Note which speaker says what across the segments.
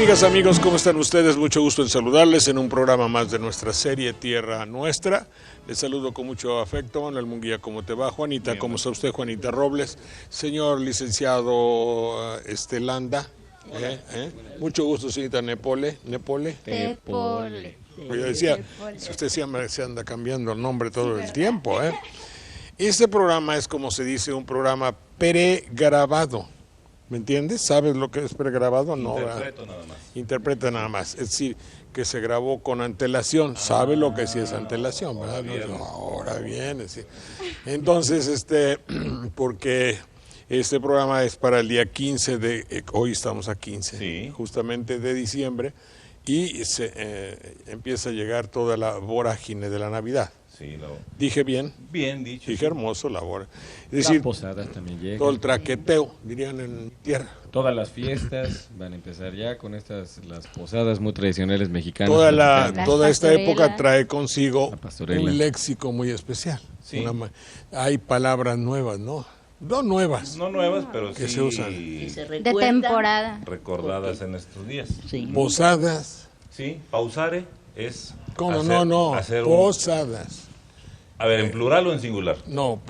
Speaker 1: Amigas, amigos, ¿cómo están ustedes? Mucho gusto en saludarles en un programa más de nuestra serie Tierra Nuestra. Les saludo con mucho afecto. Manuel Munguía, ¿cómo te va? Juanita, ¿cómo está usted? Juanita Robles. Señor licenciado Landa. Mucho gusto, señorita Nepole. Yo decía, si usted siempre se anda cambiando el nombre todo el tiempo. Este programa es, como se dice, un programa pregrabado. ¿Me entiendes? ¿Sabes lo que es pregrabado? No.
Speaker 2: Interpreto nada más.
Speaker 1: Interpreta nada más. Es decir, que se grabó con antelación. ¿Sabe lo que sí es antelación? ¿Verdad? Ahora viene, sí. Entonces, porque este programa es para el día 15 de... Hoy estamos a 15,
Speaker 2: sí,
Speaker 1: justamente de diciembre, y empieza a llegar toda la vorágine de la Navidad.
Speaker 2: Sí,
Speaker 1: ¿Dije bien?
Speaker 2: Bien dicho.
Speaker 1: Dije
Speaker 2: sí.
Speaker 1: Hermoso la hora. Es decir,
Speaker 3: las posadas también llegan.
Speaker 1: Todo el traqueteo, dirían en tierra.
Speaker 3: Todas las fiestas van a empezar ya con las posadas muy tradicionales mexicanas.
Speaker 1: Toda esta época trae consigo un léxico muy especial.
Speaker 2: Sí.
Speaker 1: Hay palabras nuevas, ¿no? No nuevas,
Speaker 2: pero
Speaker 1: que
Speaker 2: sí
Speaker 1: se usan.
Speaker 4: De temporada.
Speaker 2: Recordadas en estos días.
Speaker 4: Sí.
Speaker 1: Posadas.
Speaker 2: Sí, pausare es...
Speaker 1: ¿Cómo? Posadas.
Speaker 2: A ver, ¿en plural o en singular?
Speaker 1: No,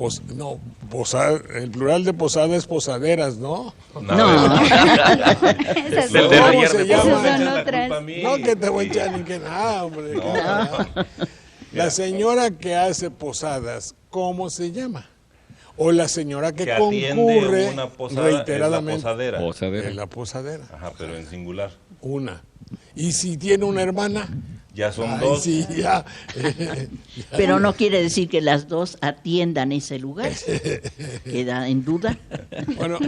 Speaker 1: el plural de posada es posaderas, ¿no?
Speaker 4: No.
Speaker 2: Esas
Speaker 1: se llama?
Speaker 4: Son otras.
Speaker 1: No, que te voy a echar ni que nada, hombre. No. La señora que hace posadas, ¿cómo se llama? O la señora que concurre
Speaker 2: una posada,
Speaker 1: reiteradamente.
Speaker 2: Es la posadera.
Speaker 1: Es la posadera.
Speaker 2: Ajá, pero en singular.
Speaker 1: Una. Y si tiene una hermana,
Speaker 2: ya son dos.
Speaker 1: Sí, ya.
Speaker 4: Pero no quiere decir que las dos atiendan ese lugar. Queda en duda.
Speaker 1: Bueno.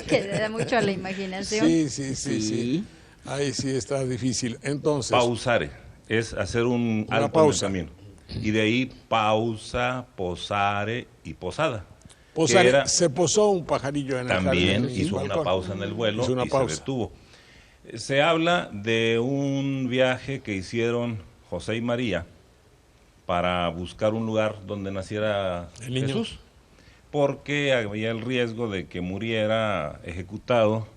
Speaker 5: Queda mucho a la imaginación.
Speaker 1: Sí. Ahí sí está difícil. Entonces.
Speaker 2: Pausare es hacer un
Speaker 1: una
Speaker 2: alto
Speaker 1: pausa.
Speaker 2: en el camino. Y de ahí pausa, posare y posada.
Speaker 1: Posare, se posó un pajarillo en el jardín.
Speaker 2: También hizo una pausa en el vuelo y se detuvo. Se habla de un viaje que hicieron José y María para buscar un lugar donde naciera Jesús, porque había el riesgo de que muriera ejecutado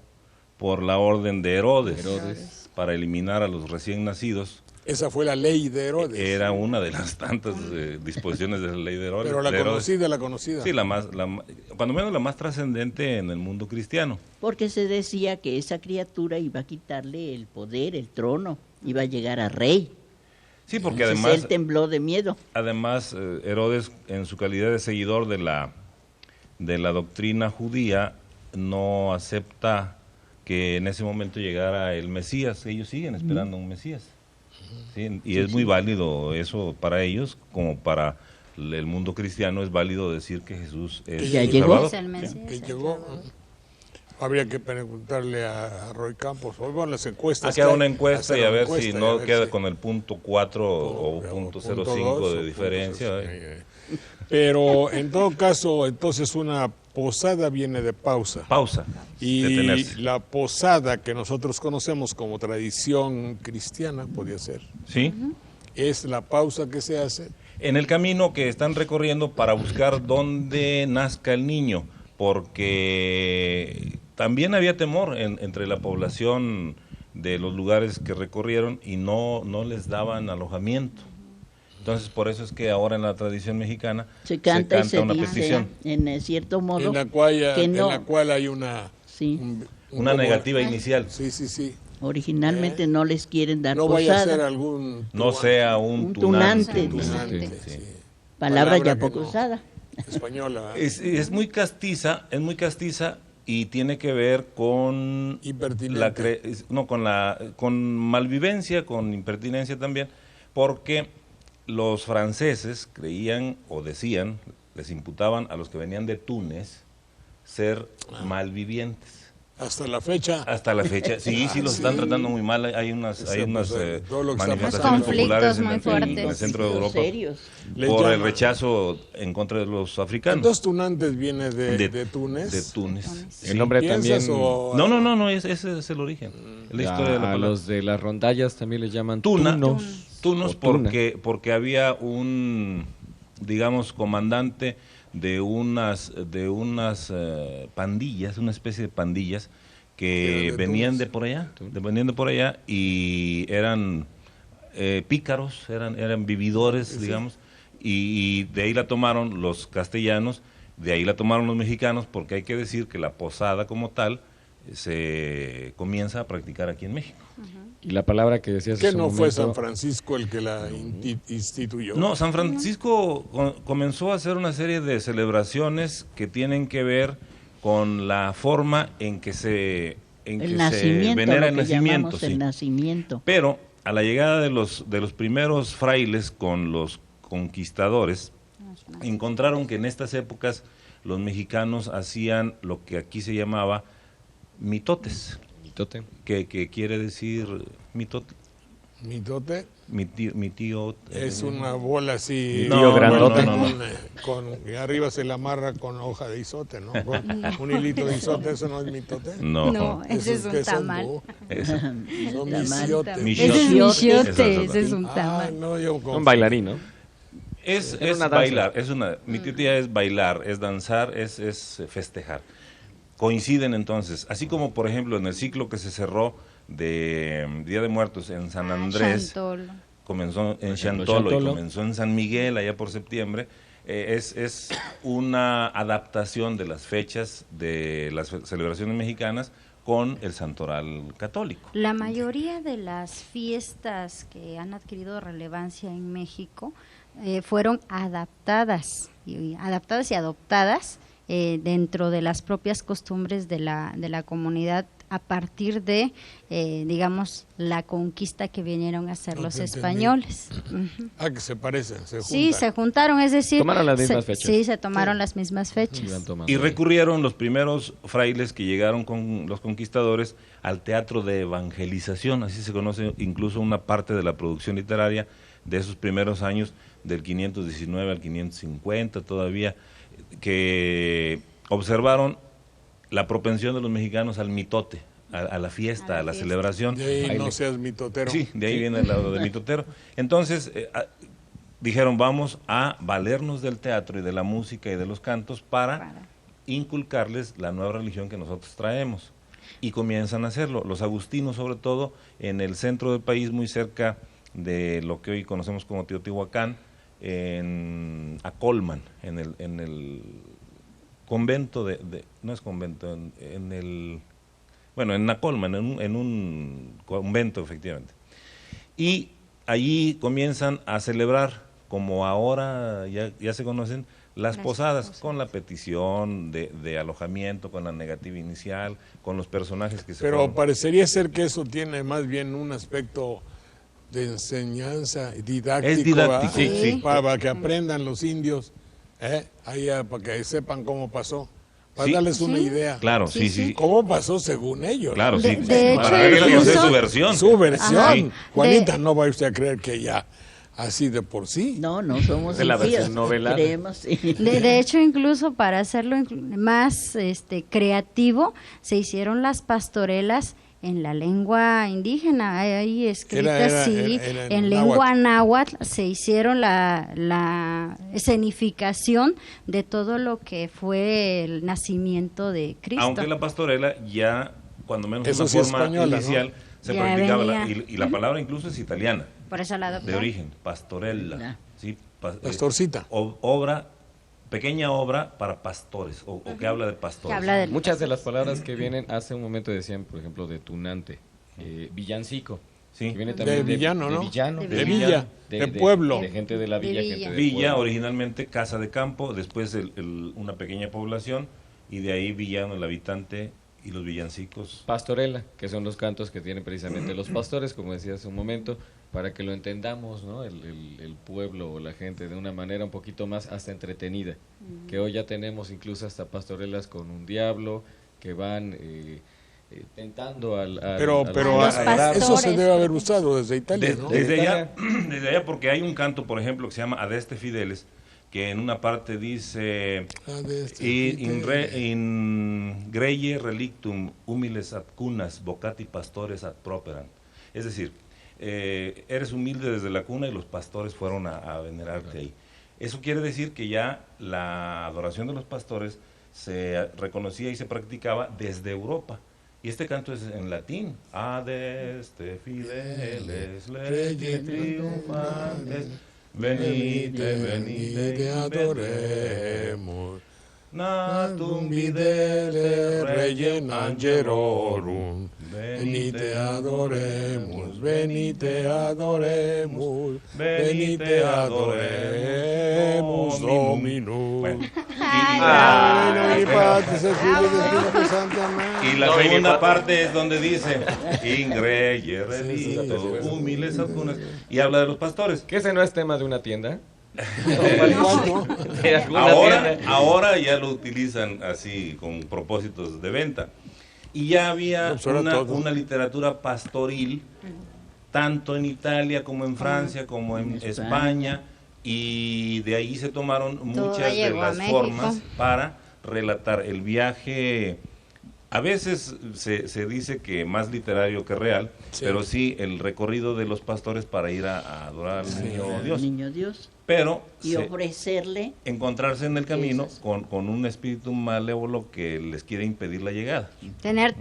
Speaker 2: por la orden de Herodes para eliminar a los recién nacidos.
Speaker 1: Esa fue la ley de Herodes.
Speaker 2: Era una de las tantas disposiciones de la ley de Herodes.
Speaker 1: Pero la conocida.
Speaker 2: Sí, cuando menos la más trascendente en el mundo cristiano.
Speaker 4: Porque se decía que esa criatura iba a quitarle el poder, el trono, iba a llegar a rey.
Speaker 2: Sí, porque
Speaker 4: entonces
Speaker 2: además...
Speaker 4: él tembló de miedo.
Speaker 2: Además, Herodes, en su calidad de seguidor de la doctrina judía, no acepta que en ese momento llegara el Mesías. Ellos siguen esperando un Mesías. Sí, y es muy válido eso para ellos, como para el mundo cristiano es válido decir que Jesús es
Speaker 4: ya
Speaker 2: el
Speaker 4: llegó.
Speaker 2: Salvador.
Speaker 1: Que llegó. Habría que preguntarle a Roy Campos. Hoy van las encuestas.
Speaker 2: Haga una encuesta y a ver si no queda con el punto 4 o punto 0.5 de diferencia.
Speaker 1: Pero en todo caso, entonces una posada viene de pausa.
Speaker 2: Pausa.
Speaker 1: Y la posada que nosotros conocemos como tradición cristiana, podría ser.
Speaker 2: Sí.
Speaker 1: Es la pausa que se hace
Speaker 2: en el camino que están recorriendo para buscar dónde nazca el niño, porque también había temor entre la población de los lugares que recorrieron y no les daban alojamiento. Entonces, por eso es que ahora en la tradición mexicana
Speaker 4: se canta
Speaker 2: una petición.
Speaker 4: En cierto modo.
Speaker 1: En la cual hay una
Speaker 2: negativa inicial.
Speaker 1: Sí.
Speaker 4: Originalmente no les quieren dar posada.
Speaker 1: No vaya a ser algún...
Speaker 2: No sea un tunante.
Speaker 1: Sí.
Speaker 4: Palabra ya poco usada.
Speaker 1: Española.
Speaker 2: Es muy castiza, y tiene que ver con... con malvivencia, con impertinencia también, porque los franceses creían o decían, les imputaban a los que venían de Túnez ser malvivientes.
Speaker 1: Hasta la fecha,
Speaker 2: sí, los están tratando muy mal. Hay unas
Speaker 5: manifestaciones
Speaker 2: populares
Speaker 5: muy fuertes
Speaker 2: en el centro de Europa
Speaker 4: serios.
Speaker 2: Por el rechazo en contra de los africanos.
Speaker 1: Entonces Tunantes viene de Túnez.
Speaker 2: De Túnez.
Speaker 3: Sí. El nombre también.
Speaker 2: No, ese es el origen. La historia de la palabra.
Speaker 3: A los de las rondallas también les llaman
Speaker 2: tunos porque había un, digamos, comandante de unas pandillas, una especie de pandillas que venían de por allá, y eran pícaros, eran vividores, digamos, y de ahí la tomaron los castellanos, de ahí la tomaron los mexicanos, porque hay que decir que la posada como tal se comienza a practicar aquí en México.
Speaker 3: Y la palabra que decías
Speaker 1: ¿Que no fue San Francisco el que la instituyó?
Speaker 2: No, San Francisco comenzó a hacer una serie de celebraciones que tienen que ver con la forma en que se venera el nacimiento.
Speaker 4: El nacimiento.
Speaker 2: Pero a la llegada de los primeros frailes con los conquistadores, encontraron que en estas épocas los mexicanos hacían lo que aquí se llamaba mitotes.
Speaker 3: Mitote.
Speaker 2: Que quiere decir mitote.
Speaker 1: ¿Mitote?
Speaker 2: Mi tío
Speaker 1: es una bola así.
Speaker 3: No, grandote.
Speaker 1: Y arriba se la amarra con hoja de izote, ¿no? Un hilito de izote, ¿eso no es mitote?
Speaker 5: No, ese es un tamal.
Speaker 1: Son michiotes.
Speaker 5: Ese es michiote, ese es un tamal.
Speaker 3: Un bailarín, ¿no?
Speaker 2: Es bailar, mi tía es bailar, es danzar, es festejar. Coinciden entonces, así como por ejemplo en el ciclo que se cerró de Día de Muertos en San Andrés, comenzó en Chantolo y comenzó en San Miguel allá por septiembre, es una adaptación de las fechas de las celebraciones mexicanas con el santoral católico.
Speaker 5: La mayoría de las fiestas que han adquirido relevancia en México fueron adaptadas y adoptadas dentro de las propias costumbres de la comunidad a partir de, digamos, la conquista que vinieron a hacer los españoles.
Speaker 1: Que se parecen, se juntan.
Speaker 5: Sí, se juntaron, es decir...
Speaker 3: Tomaron las mismas fechas.
Speaker 5: Sí, se tomaron las mismas fechas.
Speaker 2: Y recurrieron los primeros frailes que llegaron con los conquistadores al teatro de evangelización, así se conoce incluso una parte de la producción literaria de esos primeros años, del 519 al 550 todavía, que observaron la propensión de los mexicanos al mitote, a la fiesta, a la celebración.
Speaker 1: De ahí no seas mitotero.
Speaker 2: Sí, de ahí viene el lado de mitotero. Entonces, dijeron, vamos a valernos del teatro y de la música y de los cantos para inculcarles la nueva religión que nosotros traemos. Y comienzan a hacerlo. Los agustinos, sobre todo, en el centro del país, muy cerca de lo que hoy conocemos como Teotihuacán, en Acolman, en el convento no es convento, en Acolman, en un convento efectivamente. Y allí comienzan a celebrar, como ahora ya se conocen, las posadas, con la petición de alojamiento, con la negativa inicial, con los personajes que se
Speaker 1: Pero parecería ser que eso tiene más bien un aspecto de enseñanza didáctico.
Speaker 2: Es didáctico, sí.
Speaker 1: Para que aprendan los indios, para que sepan cómo pasó, para darles una idea.
Speaker 2: Claro, sí.
Speaker 1: ¿Cómo pasó según ellos?
Speaker 2: Claro,
Speaker 5: de hecho,
Speaker 2: para ver su versión.
Speaker 1: Su versión.
Speaker 2: Sí.
Speaker 1: Juanita, no vaya usted a creer que ya así de por sí.
Speaker 4: No somos
Speaker 3: de la versión novelada.
Speaker 4: Creemos, sí.
Speaker 5: De hecho, incluso para hacerlo más creativo, se hicieron las pastorelas en la lengua indígena, ahí escritas en lengua náhuatl, se hicieron la escenificación de todo lo que fue el nacimiento de Cristo.
Speaker 2: Aunque la pastorela ya, cuando menos
Speaker 1: eso
Speaker 2: una
Speaker 1: sí
Speaker 2: forma
Speaker 1: española,
Speaker 2: inicial, ¿no? Se
Speaker 5: ya
Speaker 2: practicaba, y la palabra incluso es italiana,
Speaker 5: por eso la
Speaker 2: de origen, pastorella, ¿sí?
Speaker 1: Pastorcita.
Speaker 2: Pequeña obra para pastores, o que habla de pastores.
Speaker 3: Muchas de las palabras que vienen, hace un momento decían, por ejemplo, de tunante, villancico,
Speaker 2: sí.
Speaker 3: que viene también
Speaker 1: de villano, ¿no?
Speaker 3: De
Speaker 1: villa, de pueblo.
Speaker 3: De gente de la villa, gente del
Speaker 2: Villa,
Speaker 3: pueblo.
Speaker 2: originalmente casa de campo, después una pequeña población, y de ahí villano, el habitante, y los villancicos.
Speaker 3: Pastorela, que son los cantos que tienen precisamente los pastores, como decía hace un momento, para que lo entendamos, ¿no? El pueblo o la gente de una manera un poquito más hasta entretenida, que hoy ya tenemos incluso hasta pastorelas con un diablo que van tentando
Speaker 1: pero eso se debe haber usado desde Italia, ¿no?
Speaker 2: Desde allá, porque hay un canto, por ejemplo, que se llama Adeste Fideles, que en una parte dice in greye relictum humiles ad cunas vocati pastores ad properan, es decir, eres humilde desde la cuna y los pastores fueron a venerarte ahí. Eso quiere decir que ya la adoración de los pastores se reconocía y se practicaba desde Europa. Y este canto es en latín. Adeste fideles legi triunfantes, venite, venite, adoremos. Natum videle regem angelorum, venite adoremos, venite adoremos, venite adoremos Dominum. Bueno, y la segunda parte es donde dice Ingreyer redito, humiles algunas, y habla de los pastores.
Speaker 3: ¿Que ese no es tema de una tienda?
Speaker 2: Ahora ya lo utilizan así con propósitos de venta. Y ya había una literatura pastoril tanto en Italia como en Francia como en España, y de ahí se tomaron muchas de las formas para relatar el viaje. A veces se dice que más literario que real, pero sí el recorrido de los pastores para ir a adorar al niño Dios. Pero
Speaker 4: y ofrecerle,
Speaker 2: encontrarse en el camino con un espíritu malévolo que les quiere impedir la llegada.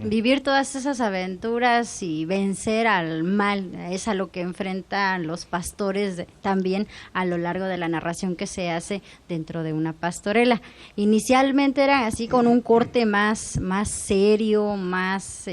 Speaker 5: Vivir todas esas aventuras y vencer al mal, es a lo que enfrentan los pastores también a lo largo de la narración que se hace dentro de una pastorela. Inicialmente era así con un corte más serio, más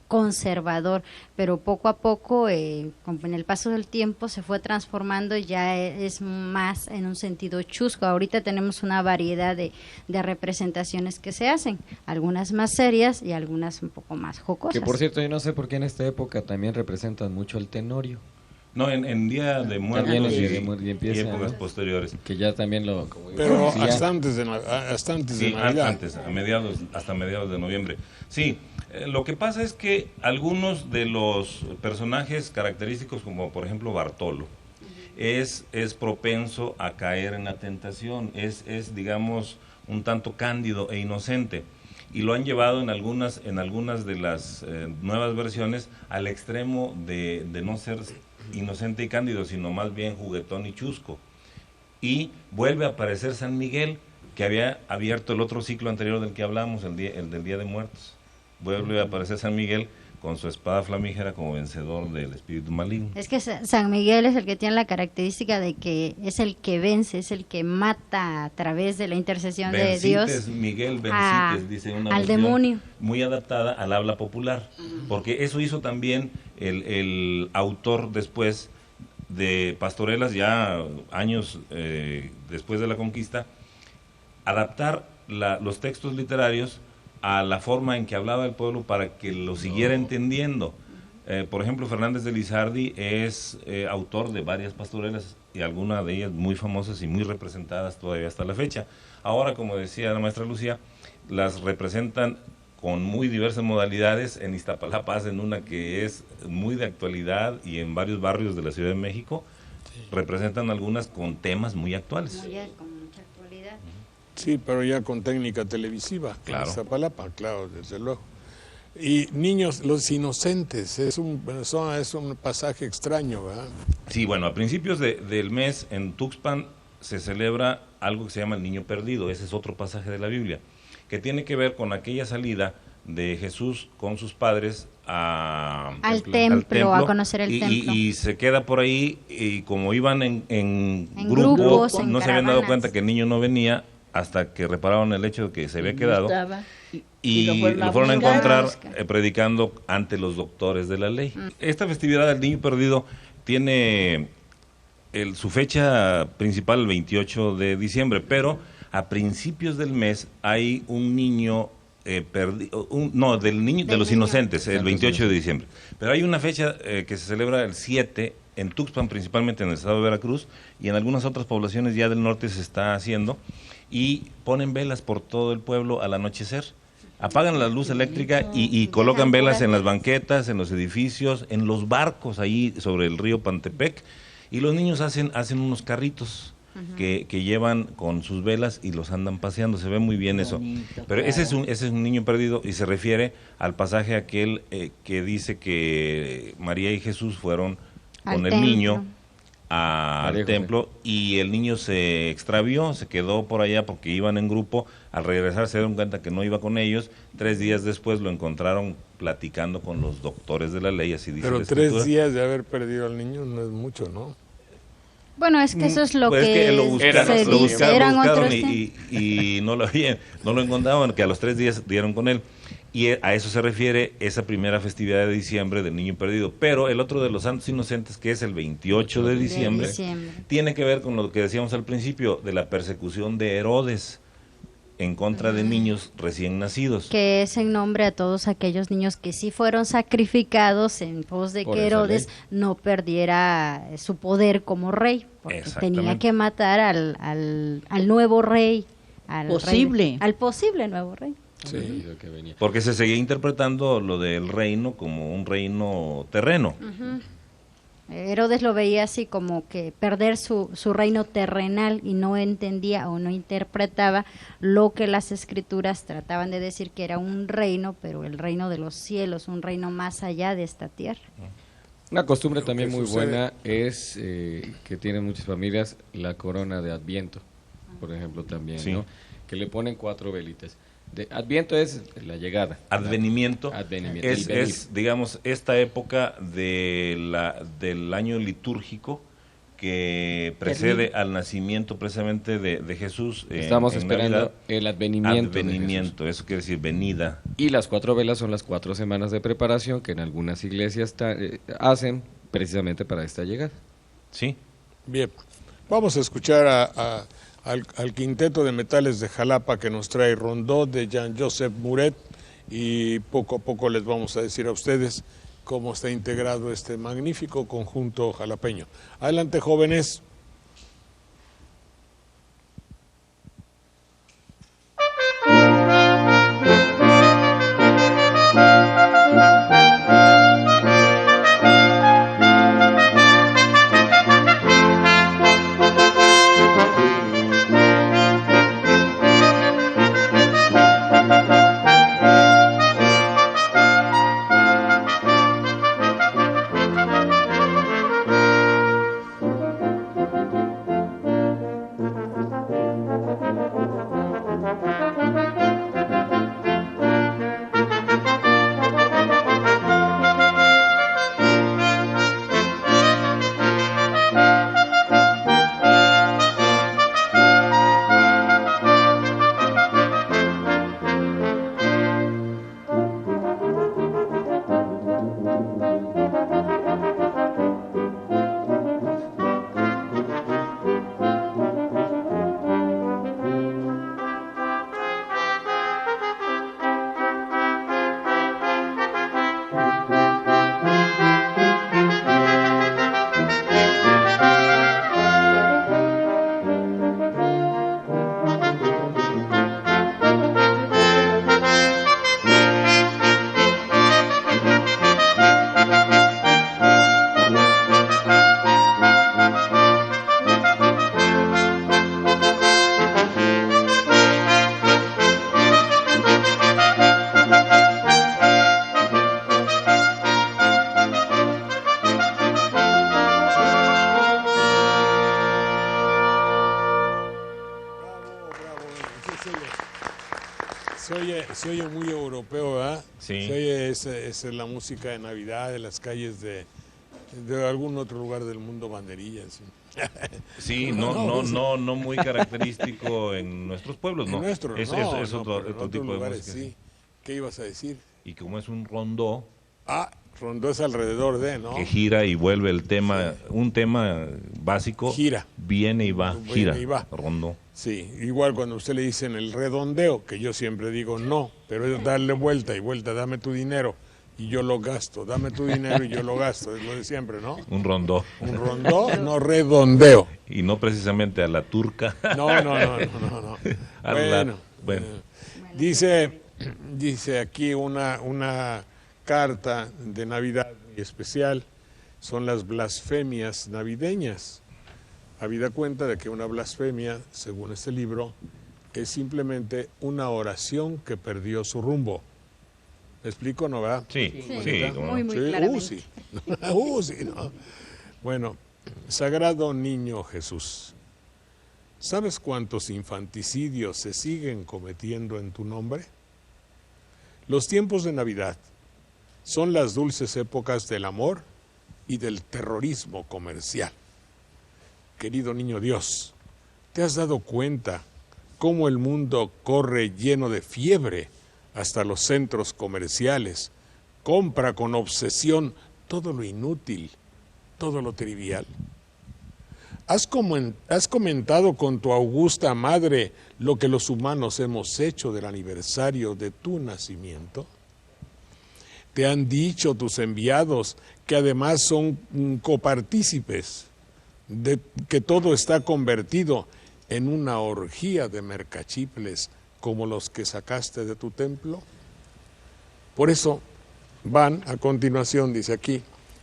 Speaker 5: conservador, pero poco a poco, en el paso del tiempo, se fue transformando y ya es más en un sentido chusco. Ahorita tenemos una variedad de representaciones que se hacen, algunas más serias y algunas un poco más jocosas.
Speaker 3: Que por cierto, yo no sé por qué en esta época también representan mucho el tenorio.
Speaker 2: No, en Día de Muertos y épocas posteriores.
Speaker 3: Que ya también lo...
Speaker 1: Pero hasta antes de Navidad.
Speaker 2: Hasta mediados de noviembre. Sí, lo que pasa es que algunos de los personajes característicos, como por ejemplo Bartolo, es propenso a caer en la tentación, es digamos, un tanto cándido e inocente. Y lo han llevado en algunas de las nuevas versiones al extremo de no ser inocente y cándido, sino más bien juguetón y chusco. Y vuelve a aparecer San Miguel, que había abierto el otro ciclo anterior del que hablamos, el del Día de Muertos. Vuelve a aparecer San Miguel con su espada flamígera como vencedor del espíritu maligno.
Speaker 5: Es que San Miguel es el que tiene la característica de que es el que vence, es el que mata a través de la intercesión de Dios.
Speaker 2: Miguel Vencites, dice una
Speaker 5: al demonio.
Speaker 2: Muy adaptada al habla popular, porque eso hizo también el autor después de pastorelas, ya años después de la conquista, adaptar los textos literarios a la forma en que hablaba el pueblo para que lo siguiera entendiendo. Por ejemplo, Fernández de Lizardi es autor de varias pastorelas, y algunas de ellas muy famosas y muy representadas todavía hasta la fecha. Ahora, como decía la maestra Lucía, las representan con muy diversas modalidades. En Iztapalapa hacen una que es muy de actualidad, y en varios barrios de la Ciudad de México representan algunas con temas muy actuales.
Speaker 5: Con mucha actualidad.
Speaker 1: Sí, pero ya con técnica televisiva.
Speaker 2: Claro.
Speaker 1: En Iztapalapa, claro, desde luego. Y niños, los inocentes, es un pasaje extraño, ¿verdad?
Speaker 2: Sí, bueno, a principios del mes en Tuxpan se celebra algo que se llama el Niño Perdido. Ese es otro pasaje de la Biblia, que tiene que ver con aquella salida de Jesús con sus padres
Speaker 5: al templo, a conocer el templo.
Speaker 2: Y se queda por ahí, y como iban en grupo, no se habían dado cuenta que el niño no venía hasta que repararon el hecho de que se había quedado. Y lo fueron a encontrar predicando ante los doctores de la ley. Esta festividad del Niño Perdido tiene su fecha principal el 28 de diciembre, pero a principios del mes hay un niño perdido, de los inocentes, el 28 de diciembre. Pero hay una fecha que se celebra el 7 en Tuxpan, principalmente en el estado de Veracruz, y en algunas otras poblaciones ya del norte se está haciendo, y ponen velas por todo el pueblo al anochecer. Apagan la luz eléctrica y colocan velas en las banquetas, en los edificios, en los barcos ahí sobre el río Pantepec, y los niños hacen unos carritos que llevan con sus velas y los andan paseando. Se ve muy bien eso. Bonito, pero claro. ese es un niño perdido, y se refiere al pasaje aquel que dice que María y Jesús fueron con el niño al templo y el niño se extravió, se quedó por allá porque iban en grupo. Al regresar se dieron cuenta que no iba con ellos. 3 días después lo encontraron platicando con los doctores de la ley, así dice la Escritura.
Speaker 1: Pero 3 días de haber perdido al niño no es mucho, ¿no?
Speaker 5: Bueno, es que eso es lo
Speaker 2: pues
Speaker 5: que
Speaker 2: lo buscaron
Speaker 5: otros
Speaker 2: y no lo encontraban, que a los 3 días dieron con él. Y a eso se refiere esa primera festividad de diciembre del niño perdido. Pero el otro de los santos inocentes, que es el 28 de diciembre, tiene que ver con lo que decíamos al principio, de la persecución de Herodes en contra de niños recién nacidos.
Speaker 5: Que es en nombre a todos aquellos niños que sí fueron sacrificados en pos de que Herodes no perdiera su poder como rey, porque tenía que matar al nuevo rey, al posible nuevo rey.
Speaker 2: Sí. Porque se seguía interpretando lo del reino como un reino terreno.
Speaker 5: Herodes lo veía así como que perder su reino terrenal y no entendía o no interpretaba lo que las escrituras trataban de decir que era un reino, pero el reino de los cielos, un reino más allá de esta tierra.
Speaker 3: Una costumbre también muy buena es que tienen muchas familias la corona de Adviento, por ejemplo, también, ¿no? Que le ponen 4 velitas. Adviento es la llegada.
Speaker 2: Advenimiento es, digamos, esta época del año litúrgico que precede al nacimiento precisamente de Jesús.
Speaker 3: Estamos esperando Navidad, el advenimiento.
Speaker 2: Eso quiere decir venida.
Speaker 3: Y las 4 velas son las 4 semanas de preparación que en algunas iglesias hacen precisamente para esta llegada.
Speaker 2: Sí.
Speaker 1: Bien, vamos a escuchar al quinteto de metales de Jalapa que nos trae Rondó de Jean-Joseph Muret, y poco a poco les vamos a decir a ustedes cómo está integrado este magnífico conjunto jalapeño. Adelante, jóvenes. Se oye muy europeo, ¿verdad?
Speaker 2: Sí.
Speaker 1: Se oye esa es la música de Navidad de las calles de algún otro lugar del mundo, banderillas.
Speaker 2: Sí, no muy característico en nuestros pueblos, ¿no?
Speaker 1: Es
Speaker 2: otro tipo de música.
Speaker 1: Sí. ¿Qué ibas a decir?
Speaker 2: Y como es un rondó.
Speaker 1: Rondó es alrededor de, ¿no?
Speaker 2: Que gira y vuelve el tema, sí. Un tema básico.
Speaker 1: Gira.
Speaker 2: Viene y va, gira.
Speaker 1: Y va.
Speaker 2: Rondó.
Speaker 1: Sí, igual cuando usted le dicen el redondeo, que yo siempre digo no, pero es darle vuelta y vuelta, dame tu dinero y yo lo gasto, dame tu dinero y yo lo gasto, es lo de siempre, ¿no?
Speaker 2: Un rondó.
Speaker 1: Un rondó, no redondeo.
Speaker 2: Y no precisamente a la turca.
Speaker 1: No. Bueno. Dice aquí una carta de Navidad muy especial, son las blasfemias navideñas. Habida cuenta de que una blasfemia, según este libro, es simplemente una oración que perdió su rumbo. ¿Me explico, no, verdad?
Speaker 2: Sí.
Speaker 5: Muy claramente.
Speaker 1: Sí, ¿no? Bueno, Sagrado Niño Jesús, ¿sabes cuántos infanticidios se siguen cometiendo en tu nombre? Los tiempos de Navidad son las dulces épocas del amor y del terrorismo comercial. Querido Niño Dios, ¿te has dado cuenta cómo el mundo corre lleno de fiebre hasta los centros comerciales? Compra con obsesión todo lo inútil, todo lo trivial. ¿Has comentado con tu augusta madre lo que los humanos hemos hecho del aniversario de tu nacimiento? ¿Te han dicho tus enviados, que además son copartícipes, de que todo está convertido en una orgía de mercachifles como los que sacaste de tu templo? Por eso van a continuación, dice aquí,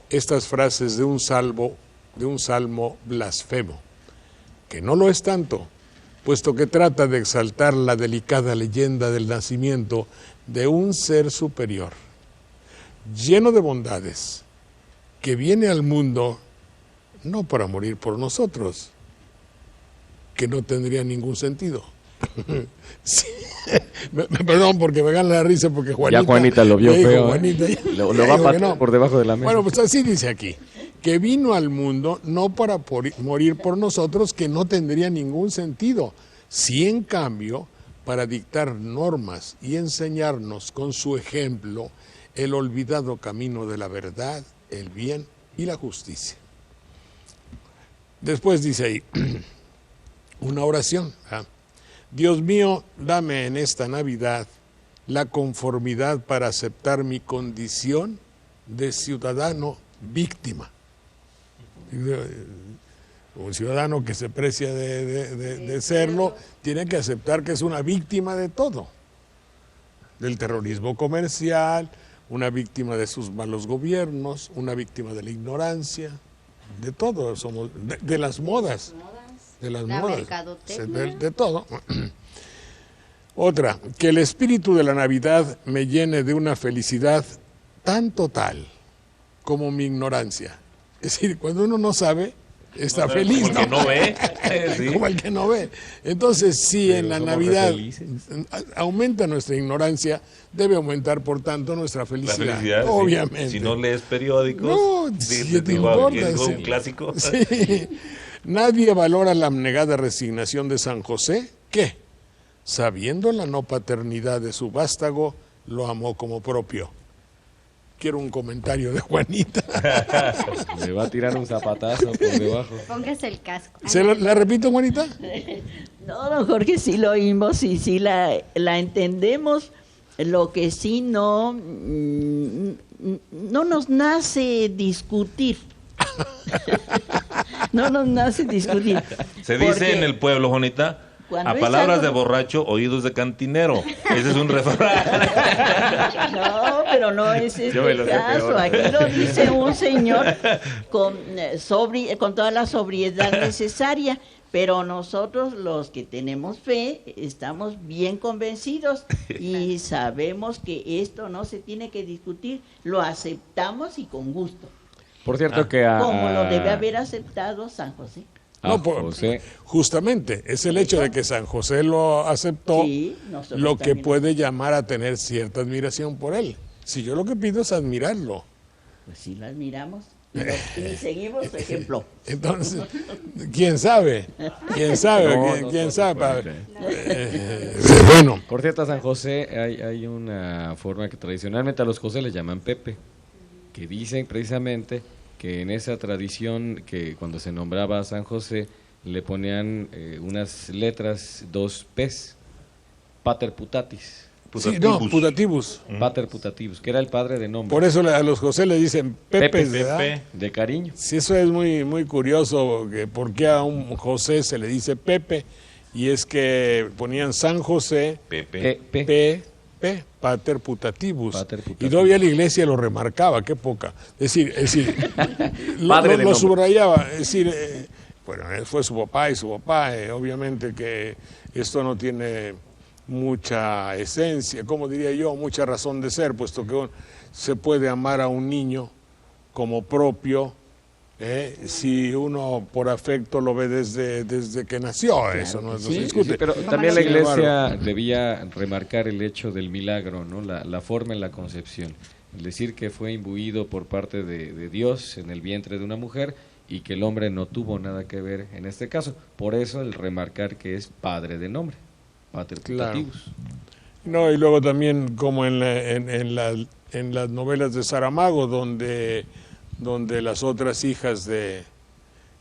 Speaker 1: estas frases de un salmo blasfemo, que no lo es tanto, puesto que trata de exaltar la delicada leyenda del nacimiento de un ser superior, lleno de bondades, que viene al mundo no para morir por nosotros, que no tendría ningún sentido. Sí. Perdón porque me gana la risa porque Juanita...
Speaker 3: Ya Juanita lo vio feo.
Speaker 1: Juanita,
Speaker 3: lo va a patear por debajo de la mesa.
Speaker 1: Bueno, pues así dice aquí, que vino al mundo no para morir por nosotros, que no tendría ningún sentido, sí en cambio para dictar normas y enseñarnos con su ejemplo el olvidado camino de la verdad, el bien y la justicia. Después dice ahí, una oración. Dios mío, dame en esta Navidad la conformidad para aceptar mi condición de ciudadano víctima. Un ciudadano que se precia de serlo, tiene que aceptar que es una víctima de todo. Del terrorismo comercial, una víctima de sus malos gobiernos, una víctima de la ignorancia, de todo, somos de las modas. De las modas, de todo. Otra, que el espíritu de la Navidad me llene de una felicidad tan total como mi ignorancia. Es decir, cuando uno no sabe, está feliz.
Speaker 2: Como el que no ve.
Speaker 1: Sí. Como el que no ve. Entonces, si en la Navidad aumenta nuestra ignorancia, debe aumentar, por tanto, nuestra felicidad.
Speaker 2: La felicidad,
Speaker 1: obviamente.
Speaker 2: Si no lees periódicos,
Speaker 1: no, si te importa,
Speaker 2: es un clásico.
Speaker 1: Sí. Nadie valora la abnegada resignación de San José, que, sabiendo la no paternidad de su vástago, lo amó como propio. Quiero un comentario de Juanita.
Speaker 3: Le va a tirar un zapatazo por debajo.
Speaker 5: Póngase el casco.
Speaker 1: ¿La repito, Juanita?
Speaker 4: No, don Jorge, sí lo oímos y sí la entendemos. Lo que sí no nos nace discutir. No nos nace discutir.
Speaker 2: Se dice en el pueblo, Juanita, a palabras de borracho, oídos de cantinero. Ese es un refrán.
Speaker 4: No, pero no es este caso. Aquí lo dice un señor con toda la sobriedad necesaria. Pero nosotros, los que tenemos fe, estamos bien convencidos y sabemos que esto no se tiene que discutir. Lo aceptamos y con gusto.
Speaker 3: Por cierto que
Speaker 4: como lo debe haber aceptado San José.
Speaker 1: No, José. Justamente, es el hecho de que San José lo aceptó, sí, lo que puede llamar a tener cierta admiración por él. Si yo lo que pido es admirarlo.
Speaker 4: Pues sí, lo admiramos y seguimos su ejemplo.
Speaker 1: Entonces, ¿quién sabe? ¿Quién sabe? ¿Quién sabe? Bueno.
Speaker 3: Por cierto, a San José hay una forma que tradicionalmente a los José les llaman Pepe, que dicen precisamente que en esa tradición que cuando se nombraba a San José le ponían unas letras, 2 P's, Pater Putatis.
Speaker 1: Sí, no, Putativus.
Speaker 3: Pater Putativus, que era el padre de nombre.
Speaker 1: Por eso a los José le dicen Pepe,
Speaker 3: de cariño.
Speaker 1: Sí, eso es muy, muy curioso, que por qué a un José se le dice Pepe, y es que ponían San José, Pater Putativus. Y todavía la iglesia lo remarcaba, qué poca. Es decir lo subrayaba. Es decir, bueno, fue su papá y su papá. Obviamente que esto no tiene mucha esencia, como diría yo, mucha razón de ser, puesto que se puede amar a un niño como propio si uno por afecto lo ve desde que nació, claro, eso no se discute.
Speaker 3: Sí, pero también la Iglesia debía remarcar el hecho del milagro, ¿no? La forma en la concepción, es decir, que fue imbuido por parte de Dios en el vientre de una mujer y que el hombre no tuvo nada que ver en este caso. Por eso el remarcar que es padre de nombre, pater putativus.
Speaker 1: Claro. No, y luego también como en las novelas de Saramago, donde las otras hijas de,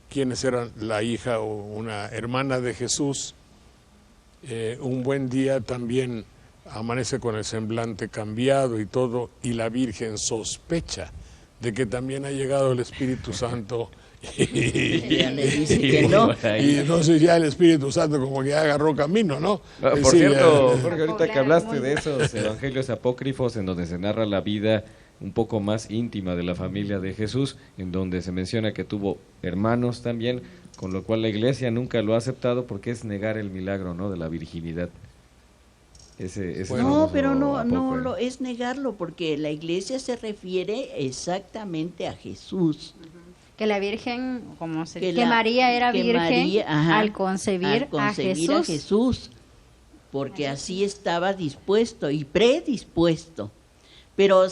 Speaker 1: ¿quiénes eran? La hija o una hermana de Jesús, un buen día también amanece con el semblante cambiado y todo, y la Virgen sospecha de que también ha llegado el Espíritu Santo y entonces ya el Espíritu Santo como que agarró camino, ¿no?
Speaker 3: Por cierto, Jorge, ahorita que hablaste de esos evangelios apócrifos en donde se narra la vida un poco más íntima de la familia de Jesús, en donde se menciona que tuvo hermanos también, con lo cual la Iglesia nunca lo ha aceptado porque es negar el milagro, ¿no?, de la virginidad.
Speaker 4: No, pero no es negarlo, porque la Iglesia se refiere exactamente a Jesús.
Speaker 5: Que la Virgen, que María era virgen al concebir a
Speaker 4: Jesús, porque así estaba dispuesto y predispuesto. Pero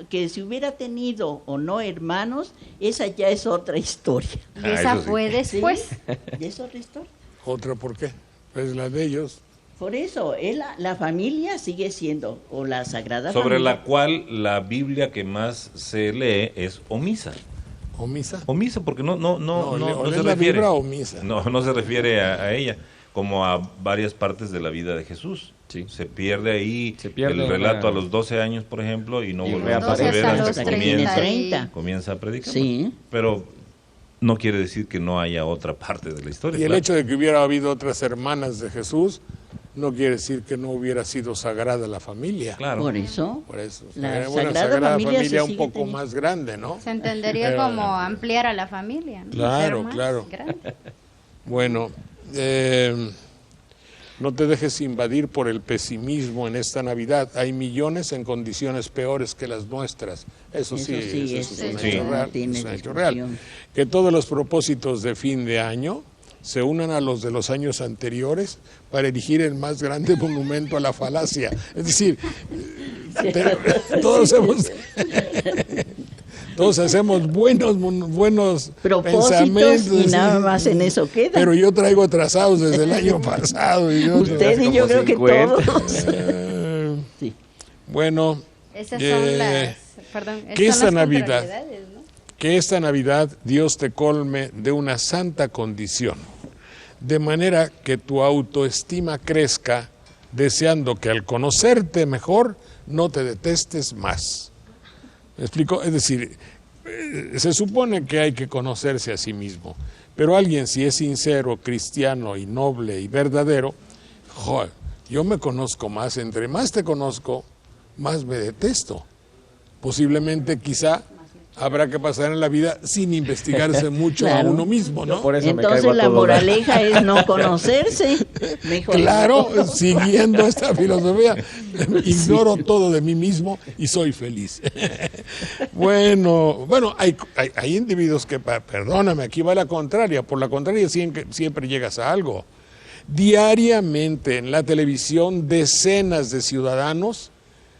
Speaker 4: que si hubiera tenido o no hermanos, esa ya es otra historia.
Speaker 5: Y esa fue después.
Speaker 4: ¿Sí? Es otra historia.
Speaker 1: ¿Otra por qué? Pues la de ellos.
Speaker 4: Por eso, la familia sigue siendo, o la Sagrada
Speaker 2: Sobre
Speaker 4: Familia.
Speaker 2: la cual la Biblia que más se lee es omisa.
Speaker 1: ¿Omisa?
Speaker 2: Omisa, porque no se
Speaker 1: la
Speaker 2: refiere.
Speaker 1: Biblia omisa.
Speaker 2: No se refiere a ella, como a varias partes de la vida de Jesús.
Speaker 3: Sí.
Speaker 2: Se pierde ahí el relato a los 12 años, por ejemplo, y no vuelve a aparecer hasta que comienza a predicar.
Speaker 4: Sí.
Speaker 2: Pero no quiere decir que no haya otra parte de la historia.
Speaker 1: Y el hecho de que hubiera habido otras hermanas de Jesús no quiere decir que no hubiera sido sagrada la familia.
Speaker 2: Claro.
Speaker 4: Por eso.
Speaker 1: La Sagrada Familia un poco más grande, ¿no?
Speaker 5: Se entendería como ampliar a la familia, ¿no?
Speaker 1: Claro. Bueno, no te dejes invadir por el pesimismo en esta Navidad. Hay millones en condiciones peores que las nuestras. Eso sí, es un hecho real. Que todos los propósitos de fin de año se unan a los de los años anteriores para erigir el más grande monumento a la falacia. Es decir, todos hacemos buenos
Speaker 4: pensamientos y nada más en eso queda.
Speaker 1: Pero yo traigo atrasados desde el año pasado.
Speaker 4: Usted y yo creo que todos.
Speaker 1: Sí. Bueno,
Speaker 5: esas son
Speaker 1: que esta Navidad, ¿no? Que esta Navidad Dios te colme de una santa condición, de manera que tu autoestima crezca, deseando que al conocerte mejor no te detestes más. ¿Me explico? Es decir, se supone que hay que conocerse a sí mismo, pero alguien si es sincero, cristiano y noble y verdadero, yo me conozco más, entre más te conozco, más me detesto. Posiblemente quizá habrá que pasar en la vida sin investigarse mucho a uno mismo, ¿no?
Speaker 4: Por eso entonces la moraleja es no conocerse. Mejor
Speaker 1: claro, siguiendo esta filosofía, ignoro todo de mí mismo y soy feliz. Bueno, hay individuos que, perdóname, aquí va la contraria, por la contraria siempre llegas a algo. Diariamente en la televisión decenas de ciudadanos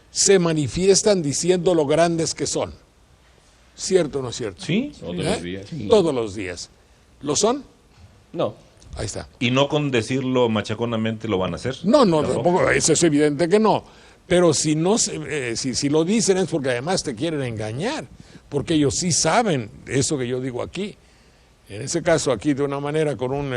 Speaker 1: se manifiestan diciendo lo grandes que son. ¿Cierto o no es cierto?
Speaker 2: Sí.
Speaker 3: Todos los días.
Speaker 1: Sí. Todos los días. ¿Lo son?
Speaker 3: No.
Speaker 1: Ahí está.
Speaker 2: ¿Y no con decirlo machaconamente lo van a hacer?
Speaker 1: No, tampoco, eso es evidente que no. Pero si lo dicen es porque además te quieren engañar, porque ellos sí saben eso que yo digo aquí. En ese caso aquí de una manera con un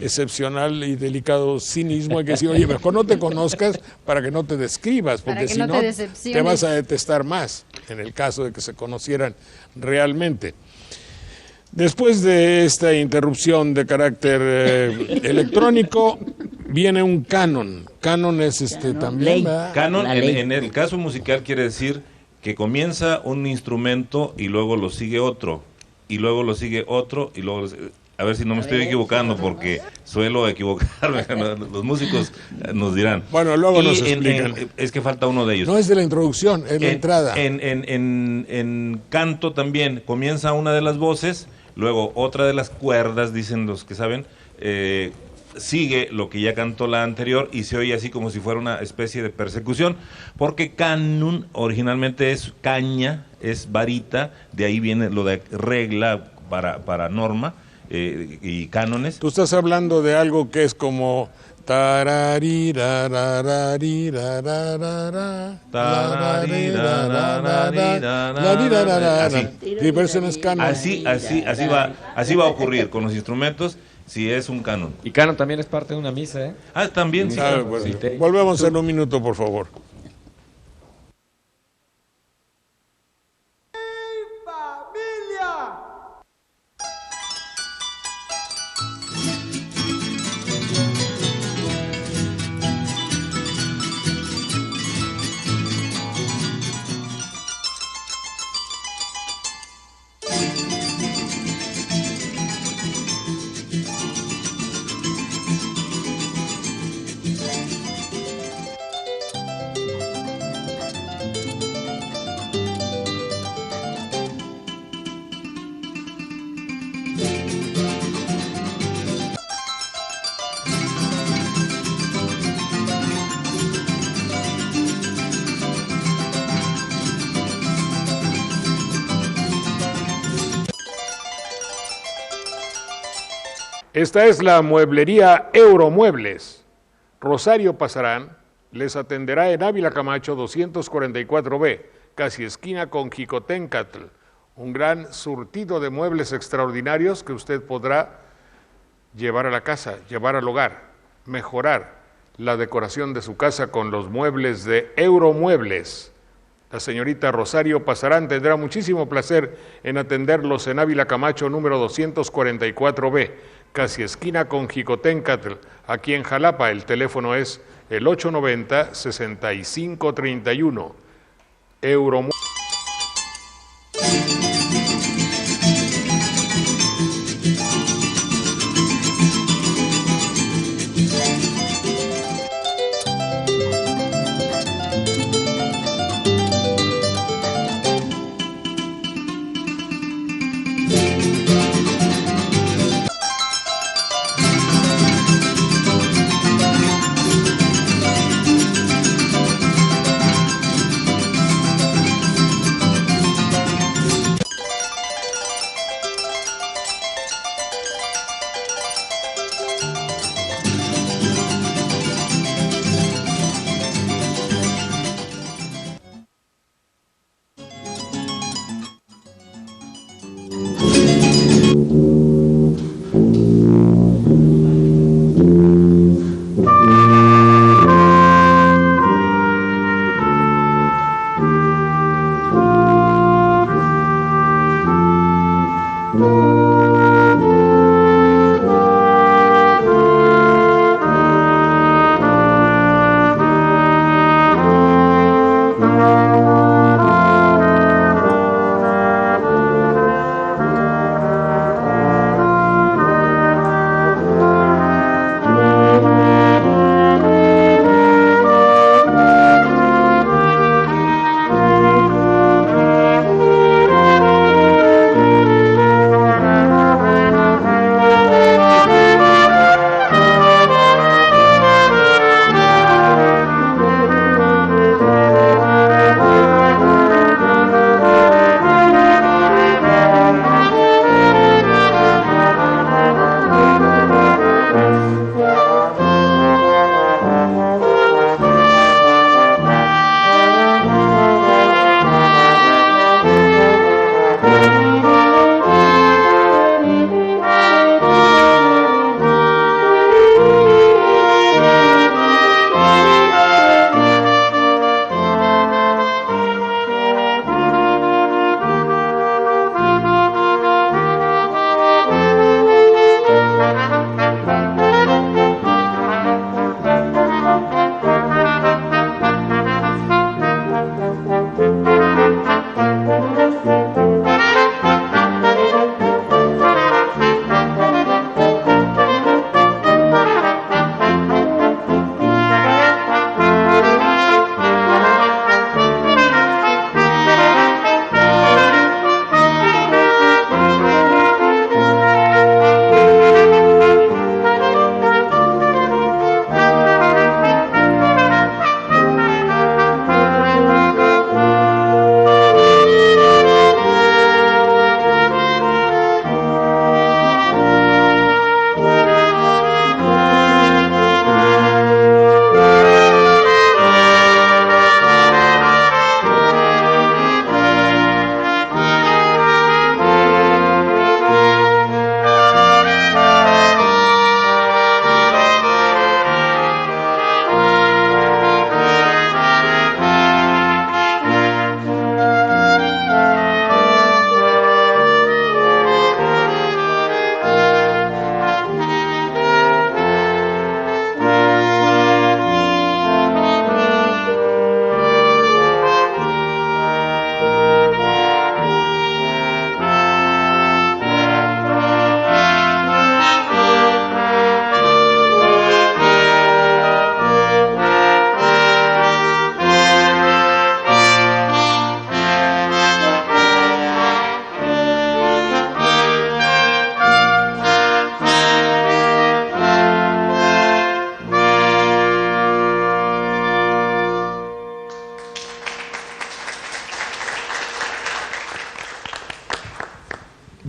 Speaker 1: excepcional y delicado cinismo hay que decir, oye, mejor no te conozcas para que no te describas, porque si no te vas a detestar más, en el caso de que se conocieran realmente. Después de esta interrupción de carácter electrónico, viene un canon. Canon es también...
Speaker 2: Canon en el caso musical quiere decir que comienza un instrumento y luego lo sigue otro. Y luego lo sigue otro, y luego A ver si no me estoy equivocando, porque suelo equivocarme. Los músicos nos dirán.
Speaker 1: Bueno, luego nos explican.
Speaker 2: Es que falta uno de ellos.
Speaker 1: No es de la introducción, es la entrada.
Speaker 2: En canto también comienza una de las voces, luego otra de las cuerdas, dicen los que saben, sigue lo que ya cantó la anterior y se oye así como si fuera una especie de persecución, porque canun originalmente es caña, es varita, de ahí viene lo de regla para norma. Y cánones.
Speaker 1: Tú estás hablando de algo que es como diversiones cánones.
Speaker 2: Así va a ocurrir con los instrumentos si es un canon.
Speaker 3: Y canon también es parte de una misa, ¿eh?
Speaker 2: También.
Speaker 1: Sí, bueno, sí. Volvemos en un minuto, por favor. Esta es la mueblería Euromuebles. Rosario Pasarán les atenderá en Ávila Camacho 244B, casi esquina con Jicoténcatl. Un gran surtido de muebles extraordinarios que usted podrá llevar a la casa, llevar al hogar, mejorar la decoración de su casa con los muebles de Euromuebles. La señorita Rosario Pasarán tendrá muchísimo placer en atenderlos en Ávila Camacho número 244B, casi esquina con Jicoténcatl, aquí en Jalapa. El teléfono es el 890-6531. Euromuebles.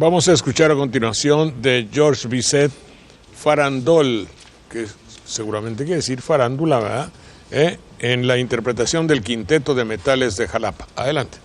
Speaker 1: Vamos a escuchar a continuación de Georges Bizet, Farandol, que seguramente quiere decir farándula, ¿verdad? En la interpretación del Quinteto de Metales de Jalapa. Adelante.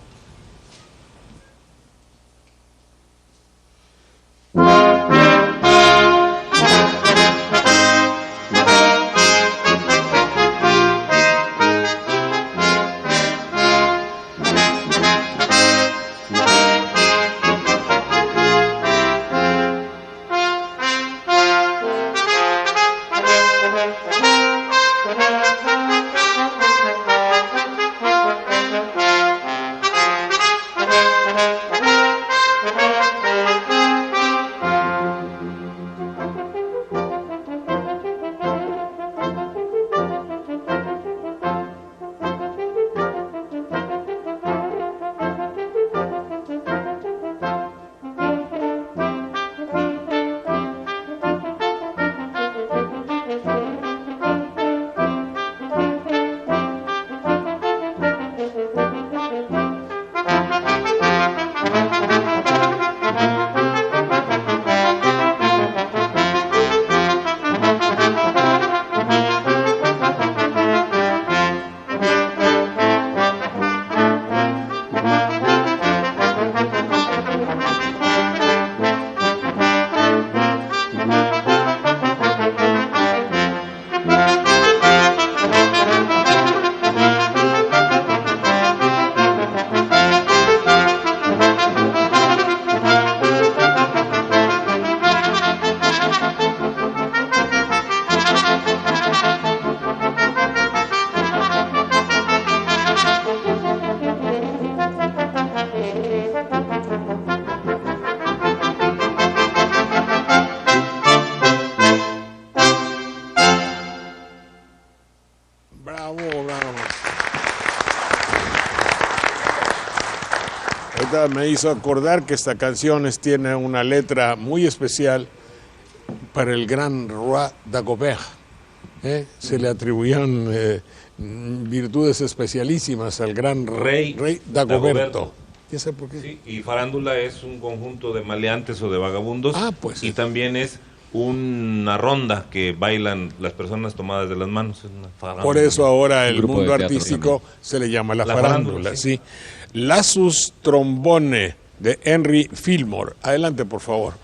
Speaker 1: Me hizo acordar que esta canción tiene una letra muy especial para el gran roi Dagobert. Se le atribuían virtudes especialísimas al gran rey Dagoberto.
Speaker 2: ¿Y ese por qué? Sí, y farándula es un conjunto de maleantes o de vagabundos.
Speaker 1: Pues
Speaker 2: y también es una ronda que bailan las personas tomadas de las manos.
Speaker 1: Por eso ahora el mundo artístico también se le llama la farándula, sí. Lasus Trombone, de Henry Fillmore. Adelante, por favor.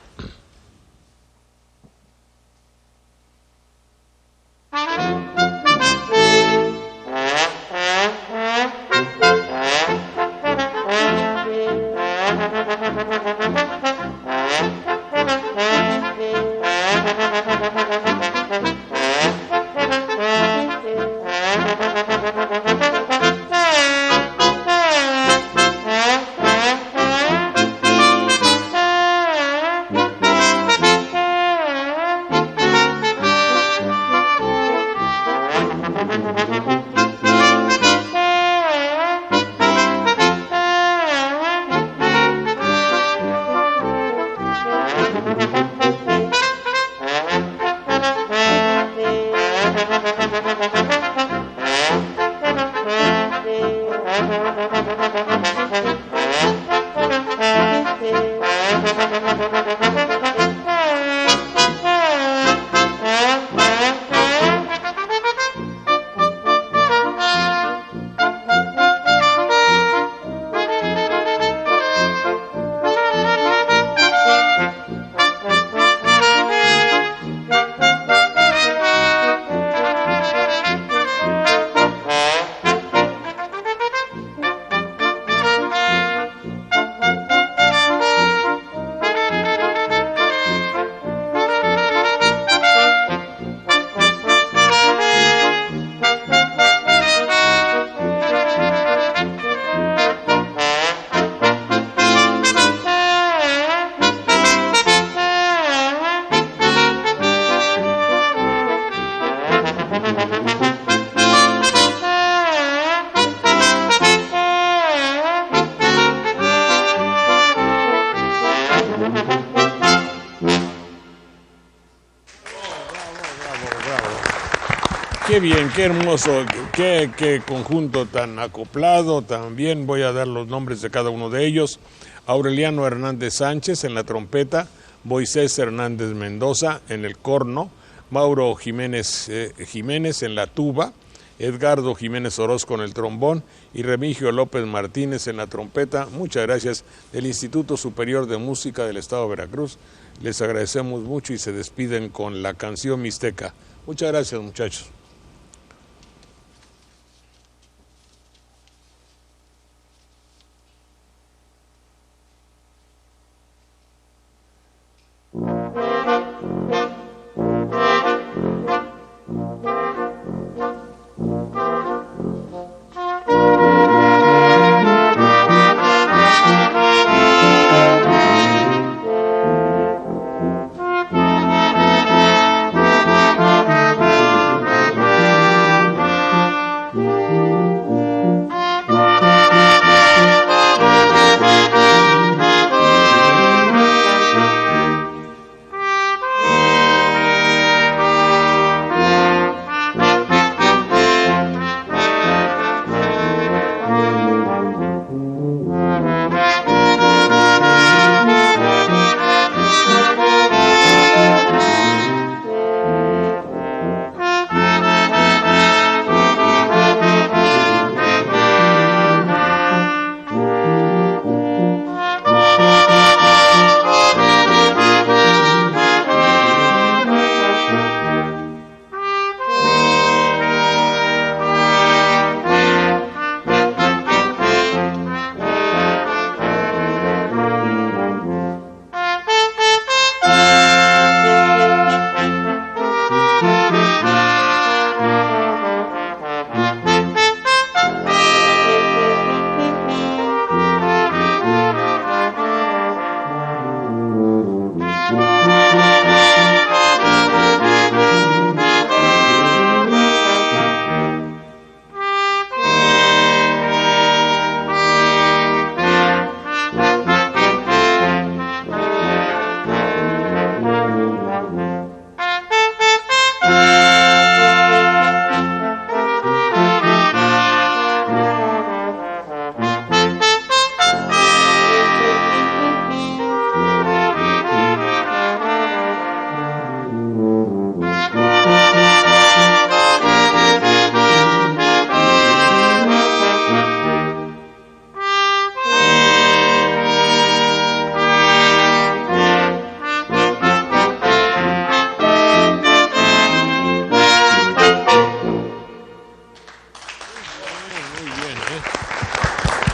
Speaker 1: Qué bien, qué hermoso, qué conjunto tan acoplado. También voy a dar los nombres de cada uno de ellos. Aureliano Hernández Sánchez en la trompeta, Moisés Hernández Mendoza en el corno, Mauro Jiménez en la tuba, Edgardo Jiménez Orozco en el trombón y Remigio López Martínez en la trompeta. Muchas gracias del Instituto Superior de Música del Estado de Veracruz. Les agradecemos mucho y se despiden con la canción Mixteca. Muchas gracias, muchachos.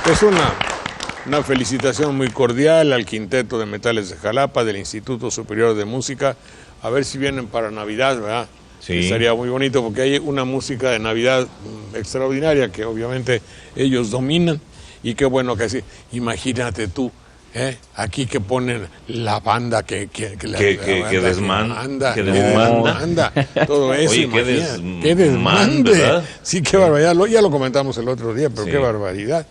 Speaker 1: Es una felicitación muy cordial al Quinteto de Metales de Jalapa, del Instituto Superior de Música. A ver si vienen para Navidad, ¿verdad? Sí. Sería muy bonito porque hay una música de Navidad extraordinaria que obviamente ellos dominan. Y qué bueno que así. Imagínate tú, aquí que ponen la banda que desmanda. Todo eso.
Speaker 2: Oye,
Speaker 1: qué desmande. Sí, qué barbaridad. Ya lo comentamos el otro día, pero sí. Qué barbaridad.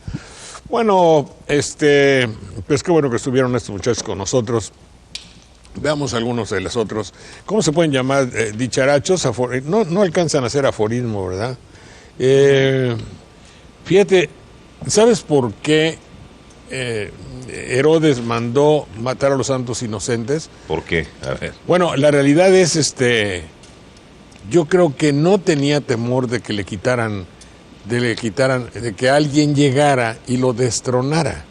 Speaker 1: Bueno, pues qué bueno que estuvieron estos muchachos con nosotros. Veamos algunos de los otros. ¿Cómo se pueden llamar? Dicharachos. No alcanzan a ser aforismo, ¿verdad? Fíjate, ¿sabes por qué Herodes mandó matar a los santos inocentes?
Speaker 2: ¿Por qué? A ver.
Speaker 1: Bueno, la realidad es, yo creo que no tenía temor de que le quitaran, de que alguien llegara y lo destronara,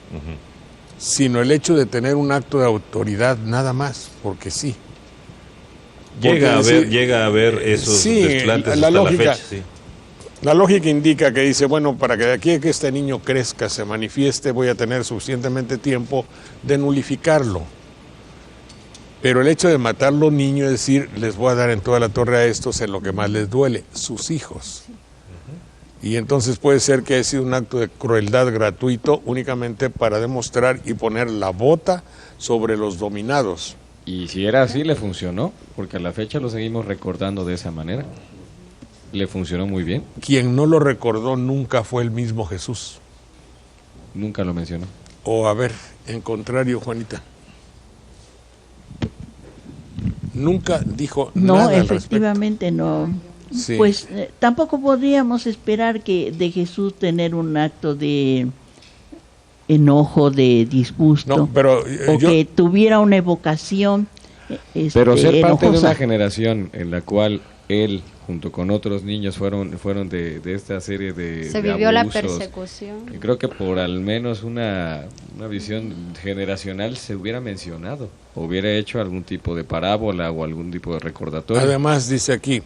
Speaker 1: sino el hecho de tener un acto de autoridad nada más, porque sí.
Speaker 2: Llega a haber esos desplantes hasta la fecha, sí.
Speaker 1: La lógica indica que dice, bueno, para que de aquí a que este niño crezca, se manifieste, voy a tener suficientemente tiempo de nulificarlo. Pero el hecho de matarlo niño es decir, les voy a dar en toda la torre a estos en lo que más les duele, sus hijos. Y entonces puede ser que haya sido un acto de crueldad gratuito únicamente para demostrar y poner la bota sobre los dominados.
Speaker 3: Y si era así, le funcionó, porque a la fecha lo seguimos recordando de esa manera. Le funcionó muy bien.
Speaker 1: Quien no lo recordó nunca fue el mismo Jesús.
Speaker 3: Nunca lo mencionó.
Speaker 1: O a ver, en contrario, Juanita. Nunca dijo nada al respecto.
Speaker 4: No, efectivamente no.
Speaker 1: Sí.
Speaker 4: Pues tampoco podríamos esperar que de Jesús tener un acto de enojo, de disgusto,
Speaker 1: no, pero,
Speaker 4: o que tuviera una evocación.
Speaker 3: Pero ser parte
Speaker 4: enojosa.
Speaker 3: de una generación en la cual él, junto con otros niños, fueron de esta serie de
Speaker 5: se vivió
Speaker 3: abusos,
Speaker 5: la persecución.
Speaker 3: Y creo que por al menos una visión generacional se hubiera mencionado, hubiera hecho algún tipo de parábola o algún tipo de recordatorio.
Speaker 1: Además dice aquí,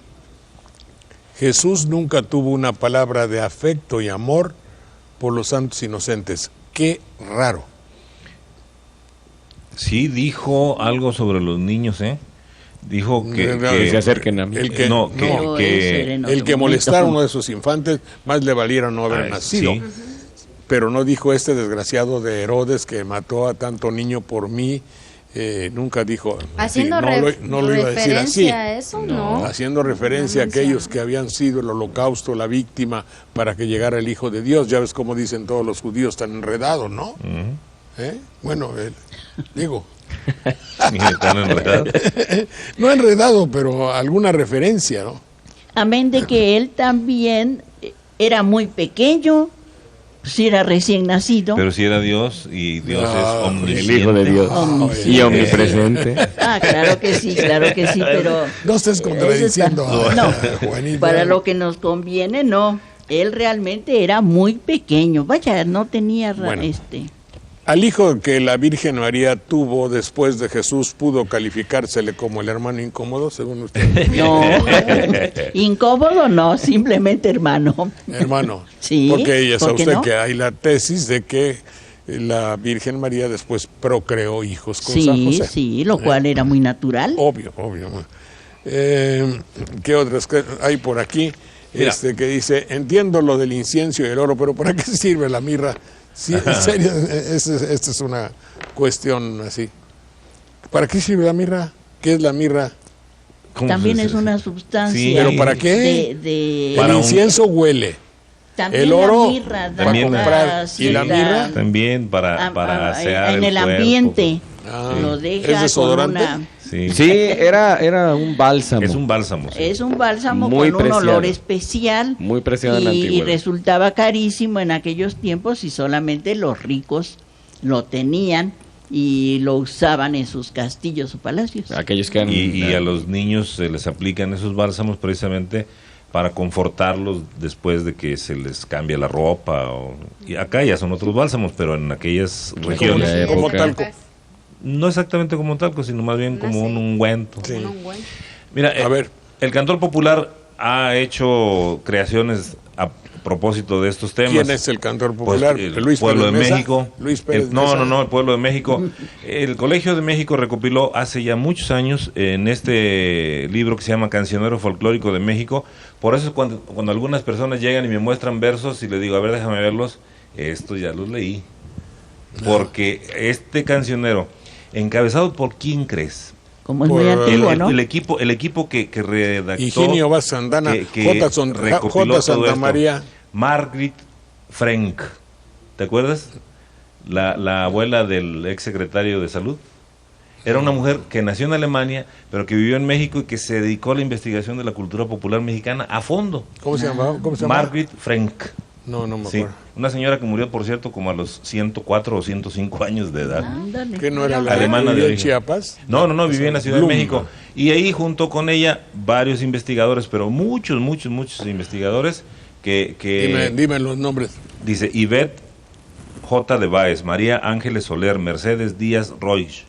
Speaker 1: Jesús nunca tuvo una palabra de afecto y amor por los santos inocentes. Qué raro.
Speaker 2: Sí dijo algo sobre los niños, Dijo que
Speaker 3: se acerquen a mí.
Speaker 1: El que molestara a uno de sus infantes, más le valiera no haber nacido.
Speaker 2: Sí.
Speaker 1: Pero no dijo este desgraciado de Herodes que mató a tanto niño por mí. Nunca dijo,
Speaker 5: haciendo
Speaker 1: no lo iba a decir así.
Speaker 5: A eso, no.
Speaker 1: Haciendo referencia a aquellos que habían sido el holocausto, la víctima, para que llegara el Hijo de Dios. Ya ves cómo dicen todos los judíos, tan enredados, ¿no? Bueno, digo...
Speaker 2: Tan enredado.
Speaker 1: No enredado, pero alguna referencia, ¿no?
Speaker 4: Amén de que él también era muy pequeño, si era recién nacido.
Speaker 2: Pero si era Dios, y Dios es omnisciente.
Speaker 3: El Hijo de Dios. Y omnipresente.
Speaker 4: Claro que sí, pero...
Speaker 1: No estés contradiciendo
Speaker 4: no,
Speaker 1: Juanita.
Speaker 4: Para lo que nos conviene, no. Él realmente era muy pequeño. Vaya, no tenía...
Speaker 1: Bueno. Al hijo que la Virgen María tuvo después de Jesús, ¿pudo calificársele como el hermano incómodo, según usted?
Speaker 4: No, incómodo no, simplemente hermano.
Speaker 1: Hermano.
Speaker 4: Sí.
Speaker 1: Porque ya sabe usted
Speaker 4: no?
Speaker 1: que hay la tesis de que la Virgen María después procreó hijos con San José.
Speaker 4: Sí, lo cual era muy natural.
Speaker 1: Obvio. ¿Qué otras hay por aquí? Que dice, entiendo lo del incienso y el oro, pero ¿para qué sirve la mirra? Sí, en serio, esta es una cuestión así. ¿Para qué sirve la mirra? ¿Qué es la mirra?
Speaker 4: También es una sustancia.
Speaker 1: Sí, ¿pero para qué? El incienso huele.
Speaker 4: También
Speaker 1: el oro
Speaker 4: la mirra da
Speaker 2: también
Speaker 1: comprar. ¿Y la mirra?
Speaker 2: También para asear
Speaker 4: en el
Speaker 2: cuerpo.
Speaker 4: ambiente. Lo deja.
Speaker 1: ¿Es desodorante?
Speaker 3: Sí, era un bálsamo.
Speaker 2: Es un bálsamo. Sí.
Speaker 4: Es un bálsamo
Speaker 3: muy
Speaker 4: con
Speaker 3: preciado.
Speaker 4: un olor especial.
Speaker 3: Muy preciado en la antigüedad.
Speaker 4: Y resultaba carísimo en aquellos tiempos y solamente los ricos lo tenían y lo usaban en sus castillos o palacios.
Speaker 3: Aquellos que
Speaker 2: y a los niños se les aplican esos bálsamos precisamente para confortarlos después de que se les cambia la ropa. Y acá ya son otros bálsamos, pero en aquellas regiones...
Speaker 1: Como talco.
Speaker 2: No exactamente como talco, sino más bien como un ungüento.
Speaker 1: Sí.
Speaker 2: Mira,
Speaker 1: a ver.
Speaker 2: El cantor popular ha hecho creaciones a propósito de estos temas.
Speaker 1: ¿Quién es el cantor popular?
Speaker 2: Pues, el
Speaker 1: Luis
Speaker 2: Pueblo
Speaker 1: Pérez
Speaker 2: de
Speaker 1: Mesa.
Speaker 2: México.
Speaker 1: Luis Pérez
Speaker 2: No,
Speaker 1: Mesa.
Speaker 2: el Pueblo de México. El Colegio de México recopiló hace ya muchos años en este libro que se llama Cancionero Folclórico de México. Por eso cuando algunas personas llegan y me muestran versos y les digo, a ver, déjame verlos, estos ya los leí. Porque este cancionero, encabezado por ¿quién crees?
Speaker 4: Como es muy antiguo, ¿no?
Speaker 2: El equipo que redactó...
Speaker 1: Higinio Vaz Sandana, J. Santa María.
Speaker 2: Margrit Frank, ¿te acuerdas? La abuela del ex secretario de Salud. Era una mujer que nació en Alemania, pero que vivió en México y que se dedicó a la investigación de la cultura popular mexicana a fondo.
Speaker 1: ¿Cómo se llamaba?
Speaker 2: Margrit Frank.
Speaker 1: No me acuerdo.
Speaker 2: Sí, una señora que murió, por cierto, como a los 104 o 105 años de edad.
Speaker 1: ¿Que no era la
Speaker 2: alemana de origen?
Speaker 1: Chiapas?
Speaker 2: No, vivía en la Ciudad de México. Y ahí junto con ella varios investigadores, pero muchos investigadores que
Speaker 1: Dime los nombres.
Speaker 2: Dice Ivette J. de Báez, María Ángeles Soler, Mercedes Díaz Roig,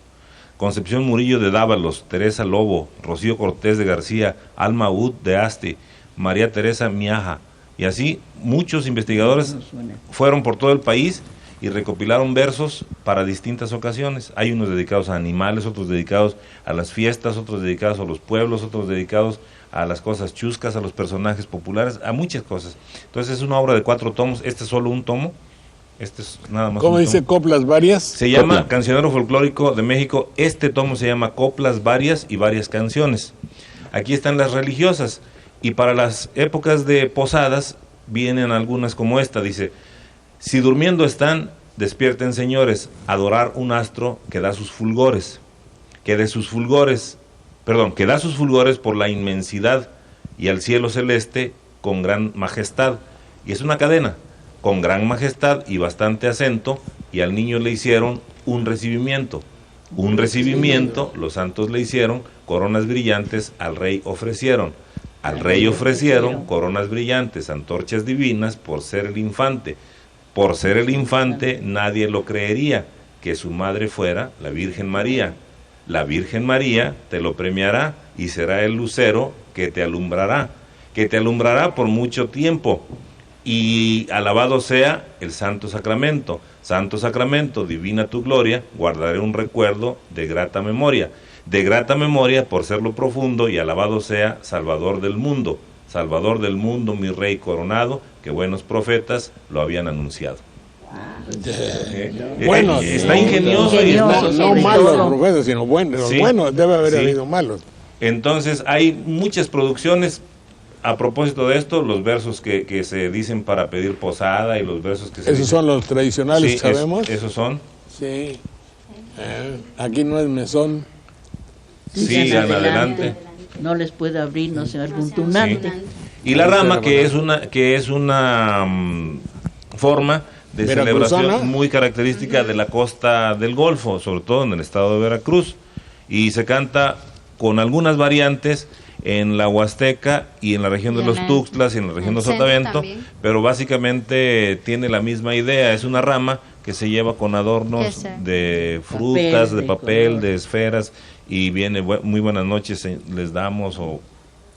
Speaker 2: Concepción Murillo de Dávalos, Teresa Lobo, Rocío Cortés de García, Alma Ud de Asti, María Teresa Miaja. Y así muchos investigadores fueron por todo el país y recopilaron versos para distintas ocasiones. Hay unos dedicados a animales, otros dedicados a las fiestas, otros dedicados a los pueblos, otros dedicados a las cosas chuscas, a los personajes populares, a muchas cosas. Entonces es una obra de 4 tomos, este es solo un tomo, este es nada más.
Speaker 1: ¿Cómo dice? ¿Coplas varias?
Speaker 2: Se llama Cancionero Folclórico de México, este tomo se llama Coplas varias y varias canciones. Aquí están las religiosas. Y para las épocas de posadas vienen algunas como esta, dice: si durmiendo están, despierten señores, adorar un astro que da sus fulgores, que da sus fulgores por la inmensidad y al cielo celeste con gran majestad. Y es una cadena, con gran majestad y bastante acento, y al niño le hicieron un recibimiento. Un recibimiento, los santos le hicieron coronas brillantes, al rey ofrecieron. Al rey ofrecieron coronas brillantes, antorchas divinas por ser el infante. Por ser el infante nadie lo creería, que su madre fuera la Virgen María. La Virgen María te lo premiará y será el lucero que te alumbrará por mucho tiempo. Y alabado sea el Santo Sacramento. Santo Sacramento, divina tu gloria, guardaré un recuerdo de grata memoria. De grata memoria por serlo profundo, y alabado sea Salvador del mundo. Salvador del mundo, mi rey coronado, que buenos profetas lo habían anunciado.
Speaker 1: Bueno,
Speaker 2: está ingenioso y
Speaker 1: no malos profetas, sino buenos. Sí, bueno, debe haber habido malos.
Speaker 2: Entonces hay muchas producciones. A propósito de esto, los versos que se dicen para pedir posada y los versos que se
Speaker 1: ¿Esos son los tradicionales, sí, sabemos?
Speaker 2: Esos son.
Speaker 1: Sí. Aquí no es mesón.
Speaker 2: Sigan adelante.
Speaker 4: No les puede abrir, no sea algún tunante. Sí.
Speaker 2: Y la rama, que es una forma de celebración muy característica de la costa del Golfo, sobre todo en el estado de Veracruz. Y se canta con algunas variantes en la Huasteca y en la región de los Tuxtlas y en la región de Sotavento, pero básicamente tiene la misma idea. Es una rama que se lleva con adornos de frutas, de papel, de esferas, y viene muy buenas noches, les damos, o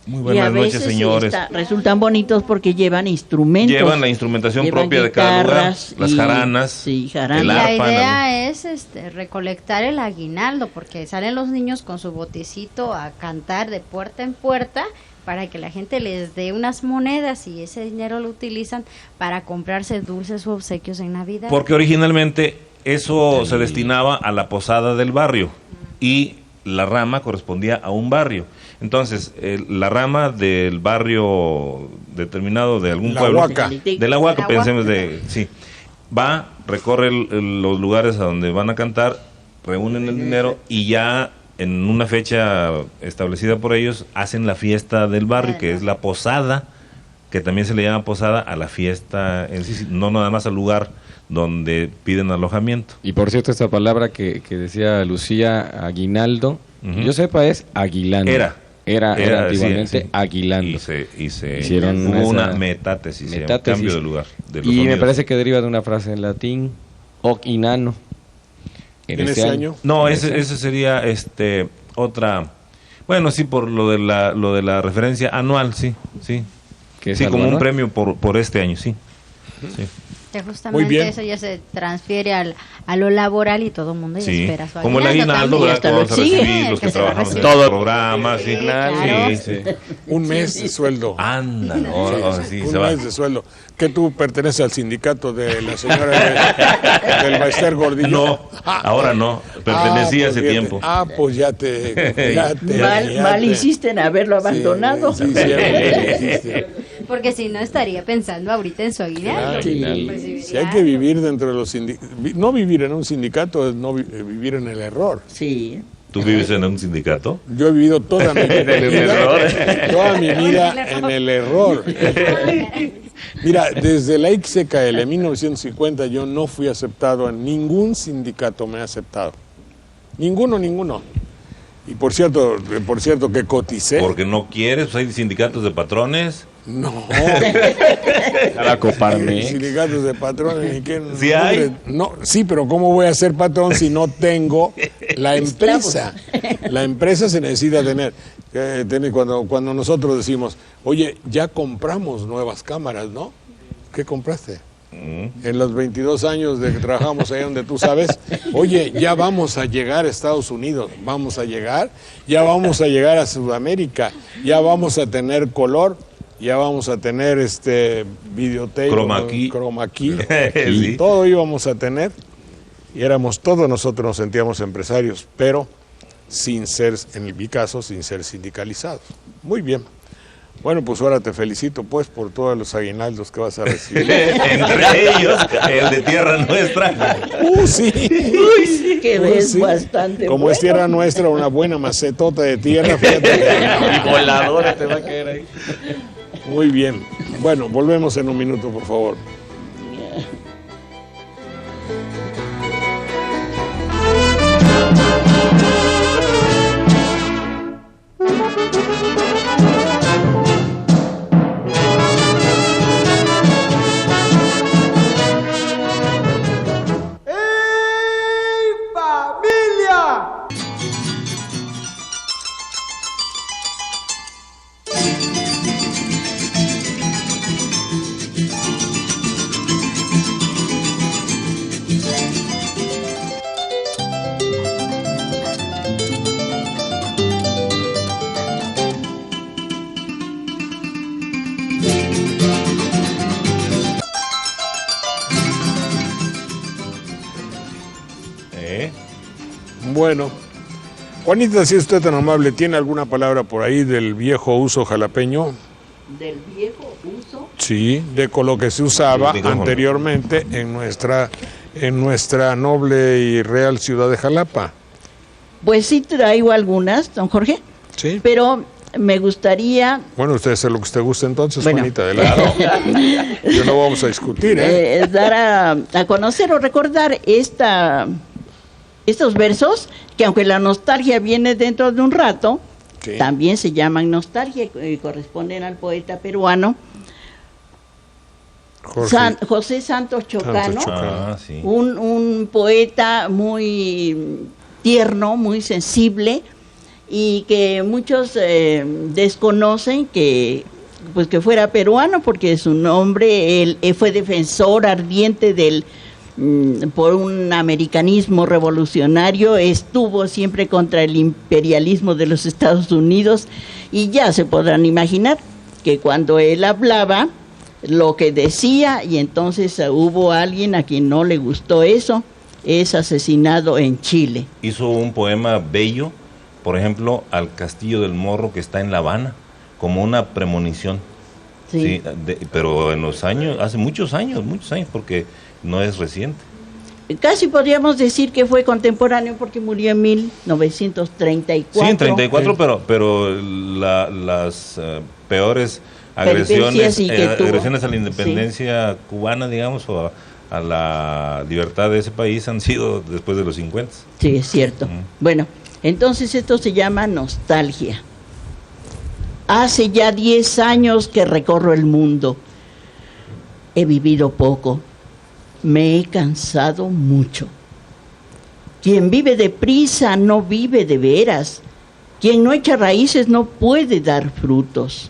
Speaker 2: muy buenas noches, señores.
Speaker 4: Resultan bonitos porque llevan instrumentos.
Speaker 2: Llevan la instrumentación propia de cada lugar, las jaranas, el arpa.
Speaker 5: La idea es recolectar el aguinaldo, porque salen los niños con su botecito a cantar de puerta en puerta para que la gente les dé unas monedas, y ese dinero lo utilizan para comprarse dulces o obsequios en Navidad.
Speaker 2: Porque originalmente eso se destinaba a la posada del barrio, y la rama correspondía a un barrio. Entonces, la rama del barrio determinado de algún pueblo, de la Huaca, pensemos va, recorre los lugares a donde van a cantar, reúnen el dinero, y ya en una fecha establecida por ellos hacen la fiesta del barrio, que es la posada, que también se le llama posada a la fiesta en sí, no nada más al lugar donde piden alojamiento.
Speaker 3: Y por cierto, esta palabra que decía Lucía, aguinaldo, yo sepa es aguilando. Era antiguamente aguilando.
Speaker 2: Y se
Speaker 3: hicieron
Speaker 2: una metátesis, un cambio de lugar. De los
Speaker 3: y
Speaker 2: sonidos.
Speaker 3: Me parece que deriva de una frase en latín, hoc inano.
Speaker 1: ¿En ese año?
Speaker 2: No, ese sería otra. Bueno, sí, por lo de la referencia anual, sí.
Speaker 3: Que
Speaker 2: sí, como un premio por este año, sí.
Speaker 5: Que justamente eso ya se transfiere a lo laboral, y todo el mundo ya espera su
Speaker 2: como el aguinaldo, ¿verdad? Que vamos a recibir los que trabajamos en todo el programa, sí.
Speaker 1: Un mes de sueldo.
Speaker 2: Anda,
Speaker 1: un mes de sueldo. ¿Que tú perteneces al sindicato de la señora del Baester Gordillo?
Speaker 2: No, ahora no, pertenecía hace tiempo.
Speaker 1: Pues ya te
Speaker 4: mal hiciste en haberlo abandonado.
Speaker 1: Sí, hiciste.
Speaker 5: Porque si no estaría pensando ahorita en su aguinaldo.
Speaker 1: Si hay que vivir dentro de los sindicatos, no vivir en un sindicato es no vivir en el error.
Speaker 4: Sí.
Speaker 2: ¿Tú vives en un sindicato?
Speaker 1: Yo he vivido toda mi vida en el error. Mira, desde la XCKL en 1950 yo no fui aceptado en ningún sindicato, me ha aceptado. Ninguno. Y por cierto que coticé.
Speaker 2: Porque no quieres, pues hay sindicatos de patrones.
Speaker 1: No.
Speaker 3: Para coparme.
Speaker 1: Sindicatos de patrones.
Speaker 2: ¿Sí hay?
Speaker 1: No, sí, pero ¿cómo voy a ser patrón si no tengo la empresa? La empresa se necesita tener. Cuando nosotros decimos, oye, ya compramos nuevas cámaras, ¿no? ¿Qué compraste? En los 22 años de que trabajamos ahí donde tú sabes, oye, ya vamos a llegar a Estados Unidos, ya vamos a llegar a Sudamérica, ya vamos a tener color, ya vamos a tener videotape, chroma key,
Speaker 2: sí.
Speaker 1: Todo íbamos a tener, y nosotros nos sentíamos empresarios, pero sin ser, en mi caso, sin ser sindicalizados. Muy bien. Bueno, pues ahora te felicito pues por todos los aguinaldos que vas a recibir.
Speaker 2: Entre ellos, el de Tierra Nuestra.
Speaker 1: Sí.
Speaker 4: Uy, sí, que ves bastante.
Speaker 1: Como
Speaker 4: bueno.
Speaker 1: Es Tierra Nuestra, una buena macetota de tierra, fíjate.
Speaker 3: Voladora te va a caer ahí.
Speaker 1: Muy bien. Bueno, volvemos en un minuto, por favor. Bueno, Juanita, si es usted tan amable, ¿tiene alguna palabra por ahí del viejo uso jalapeño?
Speaker 4: ¿Del viejo uso?
Speaker 1: Sí, de con lo que se usaba anteriormente en nuestra noble y real ciudad de Jalapa.
Speaker 4: Pues sí traigo algunas, don Jorge.
Speaker 1: Sí.
Speaker 4: Pero me gustaría...
Speaker 1: Bueno, usted hace lo que usted guste entonces, Juanita, de lado. Yo no vamos a discutir,
Speaker 4: dar a conocer o recordar estos versos, que aunque la nostalgia viene dentro de un rato, sí, también se llaman nostalgia y corresponden al poeta peruano José Santos Chocano,
Speaker 2: sí,
Speaker 4: un poeta muy tierno, muy sensible, y que muchos desconocen que fuera peruano, porque su nombre, él fue defensor ardiente por un americanismo revolucionario, estuvo siempre contra el imperialismo de los Estados Unidos, y ya se podrán imaginar que cuando él hablaba, lo que decía, y entonces hubo alguien a quien no le gustó eso, es asesinado en Chile.
Speaker 2: Hizo un poema bello, por ejemplo, al Castillo del Morro, que está en La Habana, como una premonición.
Speaker 4: Sí.
Speaker 2: Sí, pero en los años, hace muchos años, porque no es reciente.
Speaker 4: Casi podríamos decir que fue contemporáneo, porque murió en 1934.
Speaker 2: Sí, en 34, pero las peores agresiones a la independencia, sí, cubana, digamos, o a la libertad de ese país han sido después de los 50.
Speaker 4: Sí, es cierto. Bueno, entonces esto se llama nostalgia. Hace ya 10 años que recorro el mundo. He vivido poco. Me he cansado mucho. Quien vive deprisa no vive de veras. Quien no echa raíces no puede dar frutos.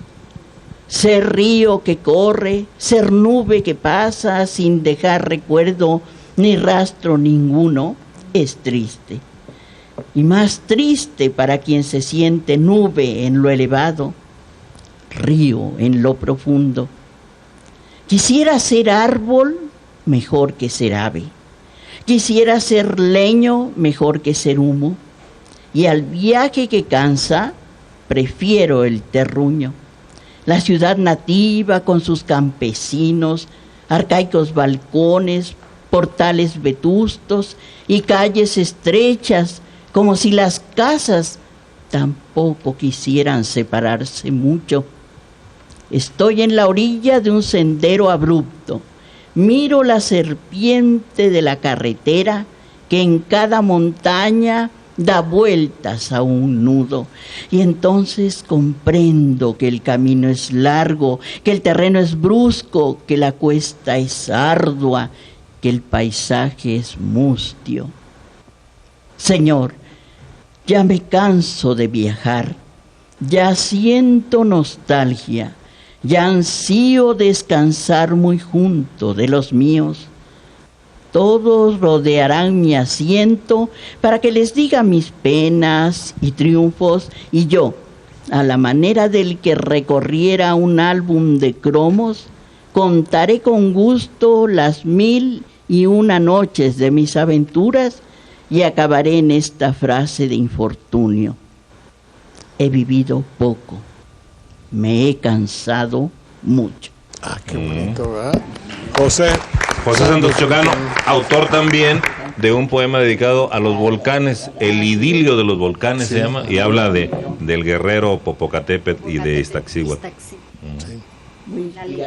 Speaker 4: Ser río que corre, ser nube que pasa sin dejar recuerdo ni rastro ninguno, es triste. Y más triste para quien se siente nube en lo elevado, río en lo profundo. Quisiera ser árbol mejor que ser ave. Quisiera ser leño mejor que ser humo. Y al viaje que cansa, prefiero el terruño. La ciudad nativa con sus campesinos, arcaicos balcones, portales vetustos y calles estrechas, como si las casas tampoco quisieran separarse mucho. Estoy en la orilla de un sendero abrupto. Miro la serpiente de la carretera que en cada montaña da vueltas a un nudo, y entonces comprendo que el camino es largo, que el terreno es brusco, que la cuesta es ardua, que el paisaje es mustio. Señor, ya me canso de viajar, ya siento nostalgia, ya ansío descansar muy junto de los míos. Todos rodearán mi asiento para que les diga mis penas y triunfos, y yo, a la manera del que recorriera un álbum de cromos, contaré con gusto las 1001 noches de mis aventuras y acabaré en esta frase de infortunio. He vivido poco, me he cansado mucho.
Speaker 1: Ah, qué bonito, ¿verdad? José
Speaker 2: Santos Chocano, autor también de un poema dedicado a los volcanes, el idilio de los volcanes, sí, se llama, y habla del guerrero Popocatépetl y de Iztaccíhuatl.
Speaker 1: Sí.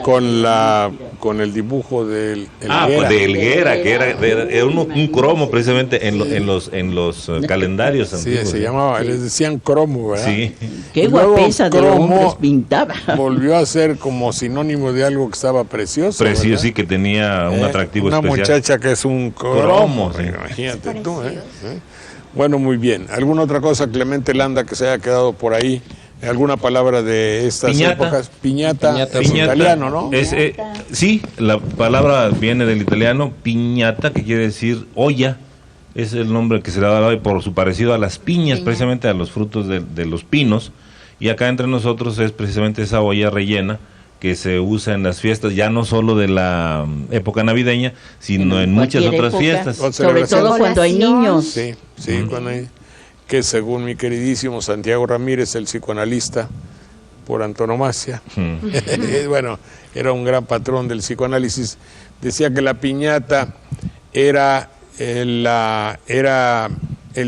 Speaker 1: Con el dibujo del
Speaker 2: Helguera. Pues de Helguera, que era un cromo precisamente en los calendarios antiguos.
Speaker 1: Sí, se llamaba, les decían cromo, ¿verdad?
Speaker 2: Sí.
Speaker 4: Qué guapesa de hombres pintaba.
Speaker 1: Volvió a ser como sinónimo de algo que estaba precioso.
Speaker 2: Precioso, sí, que tenía un atractivo
Speaker 1: una
Speaker 2: especial.
Speaker 1: Una muchacha que es un cromo, sí. Imagínate tú, Bueno, muy bien. ¿Alguna otra cosa, Clemente Landa, que se haya quedado por ahí? ¿Alguna palabra de estas épocas? Piñata es italiano, ¿no?
Speaker 2: Sí, la palabra viene del italiano, piñata, que quiere decir olla. Es el nombre que se le ha dado por su parecido a las piñas, precisamente a los frutos de los pinos. Y acá entre nosotros es precisamente esa olla rellena que se usa en las fiestas, ya no solo de la época navideña, sino en muchas otras fiestas.
Speaker 4: Sobre todo cuando hay niños.
Speaker 1: Sí, cuando hay, que según mi queridísimo Santiago Ramírez, el psicoanalista por antonomasia, bueno, era un gran patrón del psicoanálisis, decía que la piñata era el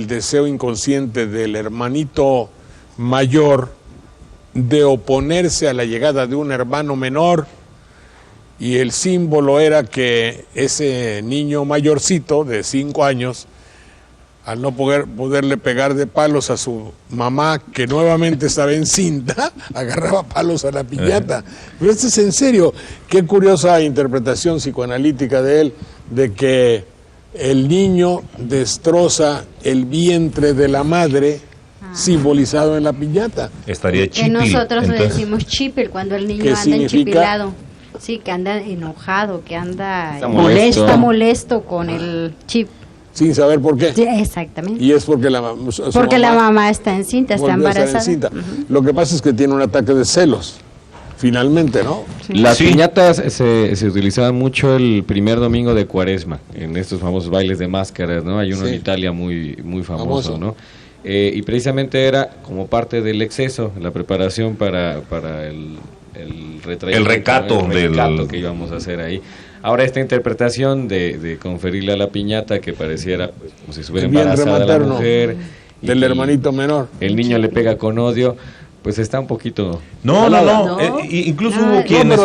Speaker 1: deseo inconsciente del hermanito mayor de oponerse a la llegada de un hermano menor, y el símbolo era que ese niño mayorcito de 5 años, al no poderle pegar de palos a su mamá, que nuevamente estaba encinta, agarraba palos a la piñata. Pero esto es en serio. Qué curiosa interpretación psicoanalítica de él, de que el niño destroza el vientre de la madre, simbolizado en la piñata.
Speaker 2: Estaría chipil.
Speaker 5: Que nosotros le decimos chipil cuando el niño anda enchipilado. Sí, que anda enojado, que anda molesto con el chip.
Speaker 1: Sin saber por qué.
Speaker 5: Sí, exactamente.
Speaker 1: Y es porque la
Speaker 5: mamá está encinta, está embarazada.
Speaker 1: Lo que pasa es que tiene un ataque de celos, finalmente, ¿no?
Speaker 3: Las piñatas se utilizaban mucho el primer domingo de Cuaresma, en estos famosos bailes de máscaras, ¿no? Hay uno en Italia muy famoso, ¿no? Y precisamente era como parte del exceso, la preparación para el
Speaker 2: recato
Speaker 3: que íbamos a hacer ahí. Ahora esta interpretación de conferirle a la piñata que pareciera como si estuviera embarazada la mujer
Speaker 1: del hermanito menor,
Speaker 3: el niño le pega con odio, pues está un poquito...
Speaker 2: No. Incluso hubo quienes...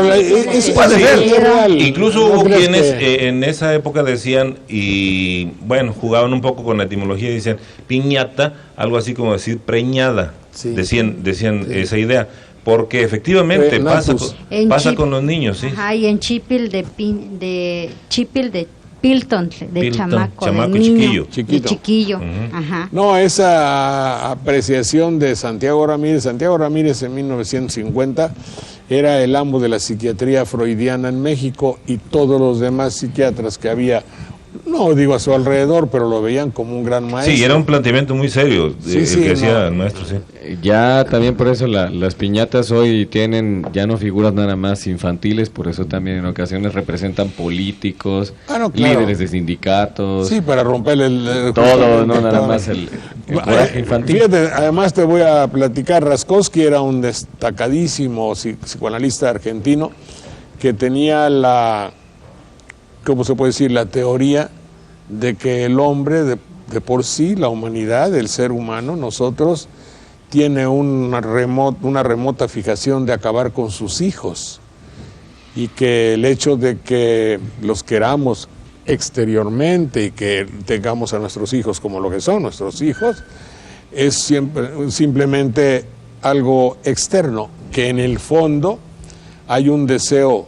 Speaker 2: Incluso hubo quienes en esa época decían, y bueno, jugaban un poco con la etimología y decían piñata, algo así como decir preñada. Sí. Decían esa idea. Porque efectivamente pasa con los niños, sí.
Speaker 5: Ajá, y en chipil de Pilton, de chamaco de niño, chiquillo. Ajá.
Speaker 1: No, esa apreciación de Santiago Ramírez en 1950 era el amo de la psiquiatría freudiana en México, y todos los demás psiquiatras que había, no digo a su alrededor, pero lo veían como un gran maestro.
Speaker 2: Sí, era un planteamiento muy serio que hacía el maestro, sí.
Speaker 3: Ya también por eso las piñatas hoy tienen ya no figuras nada más infantiles, por eso también en ocasiones representan políticos, líderes de sindicatos.
Speaker 1: Sí, para romper
Speaker 3: todo, no nada más el coraje infantil.
Speaker 1: Fíjate, además te voy a platicar, Raskowski era un destacadísimo psicoanalista argentino que tenía ¿cómo se puede decir? La teoría de que el hombre, de por sí, la humanidad, el ser humano, nosotros, tiene una remota fijación de acabar con sus hijos, y que el hecho de que los queramos exteriormente y que tengamos a nuestros hijos como lo que son nuestros hijos es simplemente algo externo, que en el fondo hay un deseo,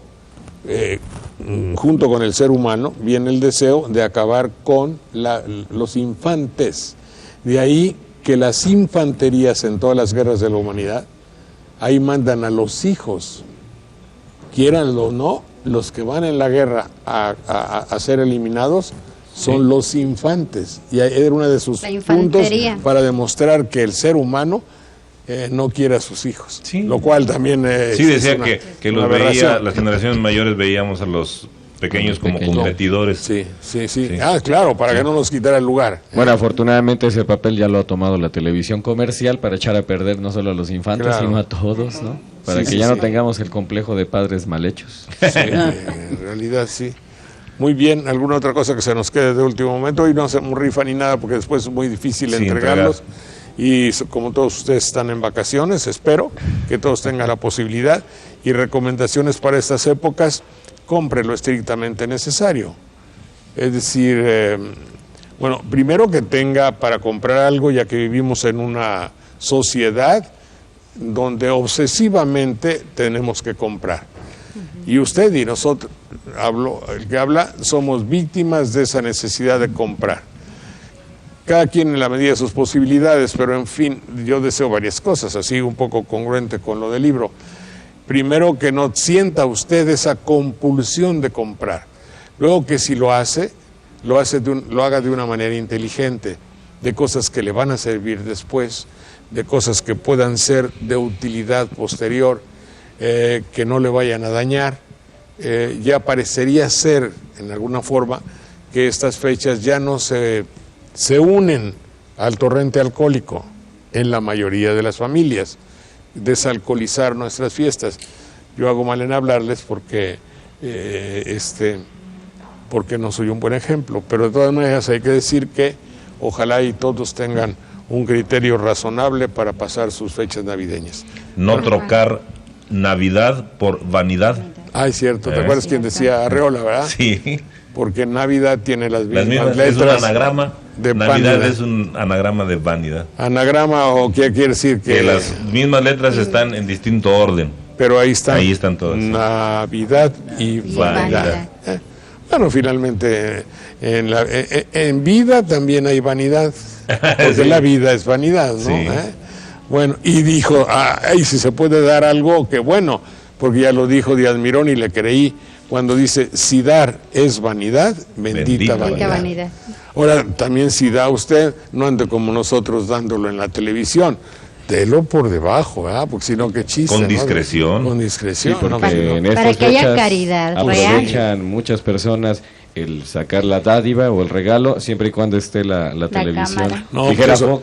Speaker 1: junto con el ser humano viene el deseo de acabar con los infantes. De ahí que las infanterías en todas las guerras de la humanidad, ahí mandan a los hijos, quieranlo o no, los que van en la guerra a ser eliminados son los infantes, y era uno de sus puntos para demostrar que el ser humano no quiere a sus hijos, lo cual también
Speaker 2: decía que las generaciones mayores veíamos a los pequeños como competidores.
Speaker 1: Sí. Claro, para que no nos quitara el lugar.
Speaker 3: Bueno, afortunadamente ese papel ya lo ha tomado la televisión comercial para echar a perder no solo a los infantes, sino a todos, ¿no? Para que ya no tengamos el complejo de padres mal hechos.
Speaker 1: Sí, en realidad sí. Muy bien, ¿alguna otra cosa que se nos quede de último momento? Hoy no hacemos rifa ni nada porque después es muy difícil entregarlos. Y como todos ustedes están en vacaciones, espero que todos tengan la posibilidad. Y recomendaciones para estas épocas: compre lo estrictamente necesario. Es decir, primero que tenga para comprar algo, ya que vivimos en una sociedad donde obsesivamente tenemos que comprar. Y usted y nosotros, el que habla, somos víctimas de esa necesidad de comprar. Cada quien en la medida de sus posibilidades, pero en fin, yo deseo varias cosas, así un poco congruente con lo del libro. Primero, que no sienta usted esa compulsión de comprar. Luego, que si lo haga de una manera inteligente, de cosas que le van a servir después, de cosas que puedan ser de utilidad posterior. que no le vayan a dañar. Ya parecería ser, en alguna forma, que estas fechas ya no se unen al torrente alcohólico en la mayoría de las familias, desalcoholizar nuestras fiestas. Yo hago mal en hablarles porque no soy un buen ejemplo, pero de todas maneras hay que decir que ojalá y todos tengan un criterio razonable para pasar sus fechas navideñas.
Speaker 2: No trocar Navidad por vanidad.
Speaker 1: Ah, es cierto, ¿te acuerdas quién decía Arreola, verdad?
Speaker 2: Sí.
Speaker 1: Porque Navidad tiene las mismas letras.
Speaker 2: Es un anagrama.
Speaker 1: De
Speaker 2: Navidad
Speaker 1: vanidad.
Speaker 2: es un anagrama de vanidad.
Speaker 1: ¿Anagrama o qué quiere decir?
Speaker 2: Que las mismas letras están en distinto orden.
Speaker 1: Pero ahí están
Speaker 2: todas.
Speaker 1: Navidad y vanidad. Bueno, finalmente en vida también hay vanidad, porque sí. La vida es vanidad, ¿no? Sí. Bueno, y dijo, ahí si se puede dar algo, que bueno, porque ya lo dijo Díaz Mirón y le creí, cuando dice, si dar es vanidad, bendita vanidad. Ahora, también si da usted, no ande como nosotros dándolo en la televisión, délo por debajo, porque si no, qué chiste.
Speaker 2: Con discreción.
Speaker 1: ¿no? Con discreción.
Speaker 3: Sí, porque
Speaker 1: no,
Speaker 3: en estas
Speaker 5: para que haya
Speaker 3: fechas
Speaker 5: caridad
Speaker 3: aprovechan
Speaker 5: real.
Speaker 3: muchas personas el sacar la dádiva o el regalo, siempre y cuando esté la televisión.
Speaker 1: No, eso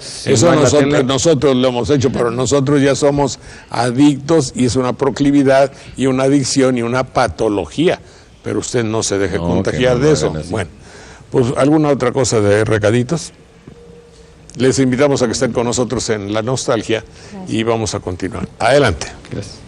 Speaker 1: nosotros lo hemos hecho, pero nosotros ya somos adictos y es una proclividad y una adicción y una patología. Pero usted no se deje contagiar de eso. Bueno, pues alguna otra cosa de recaditos. Les invitamos a que estén con nosotros en La Nostalgia. Gracias. Y vamos a continuar. Adelante.
Speaker 3: Gracias.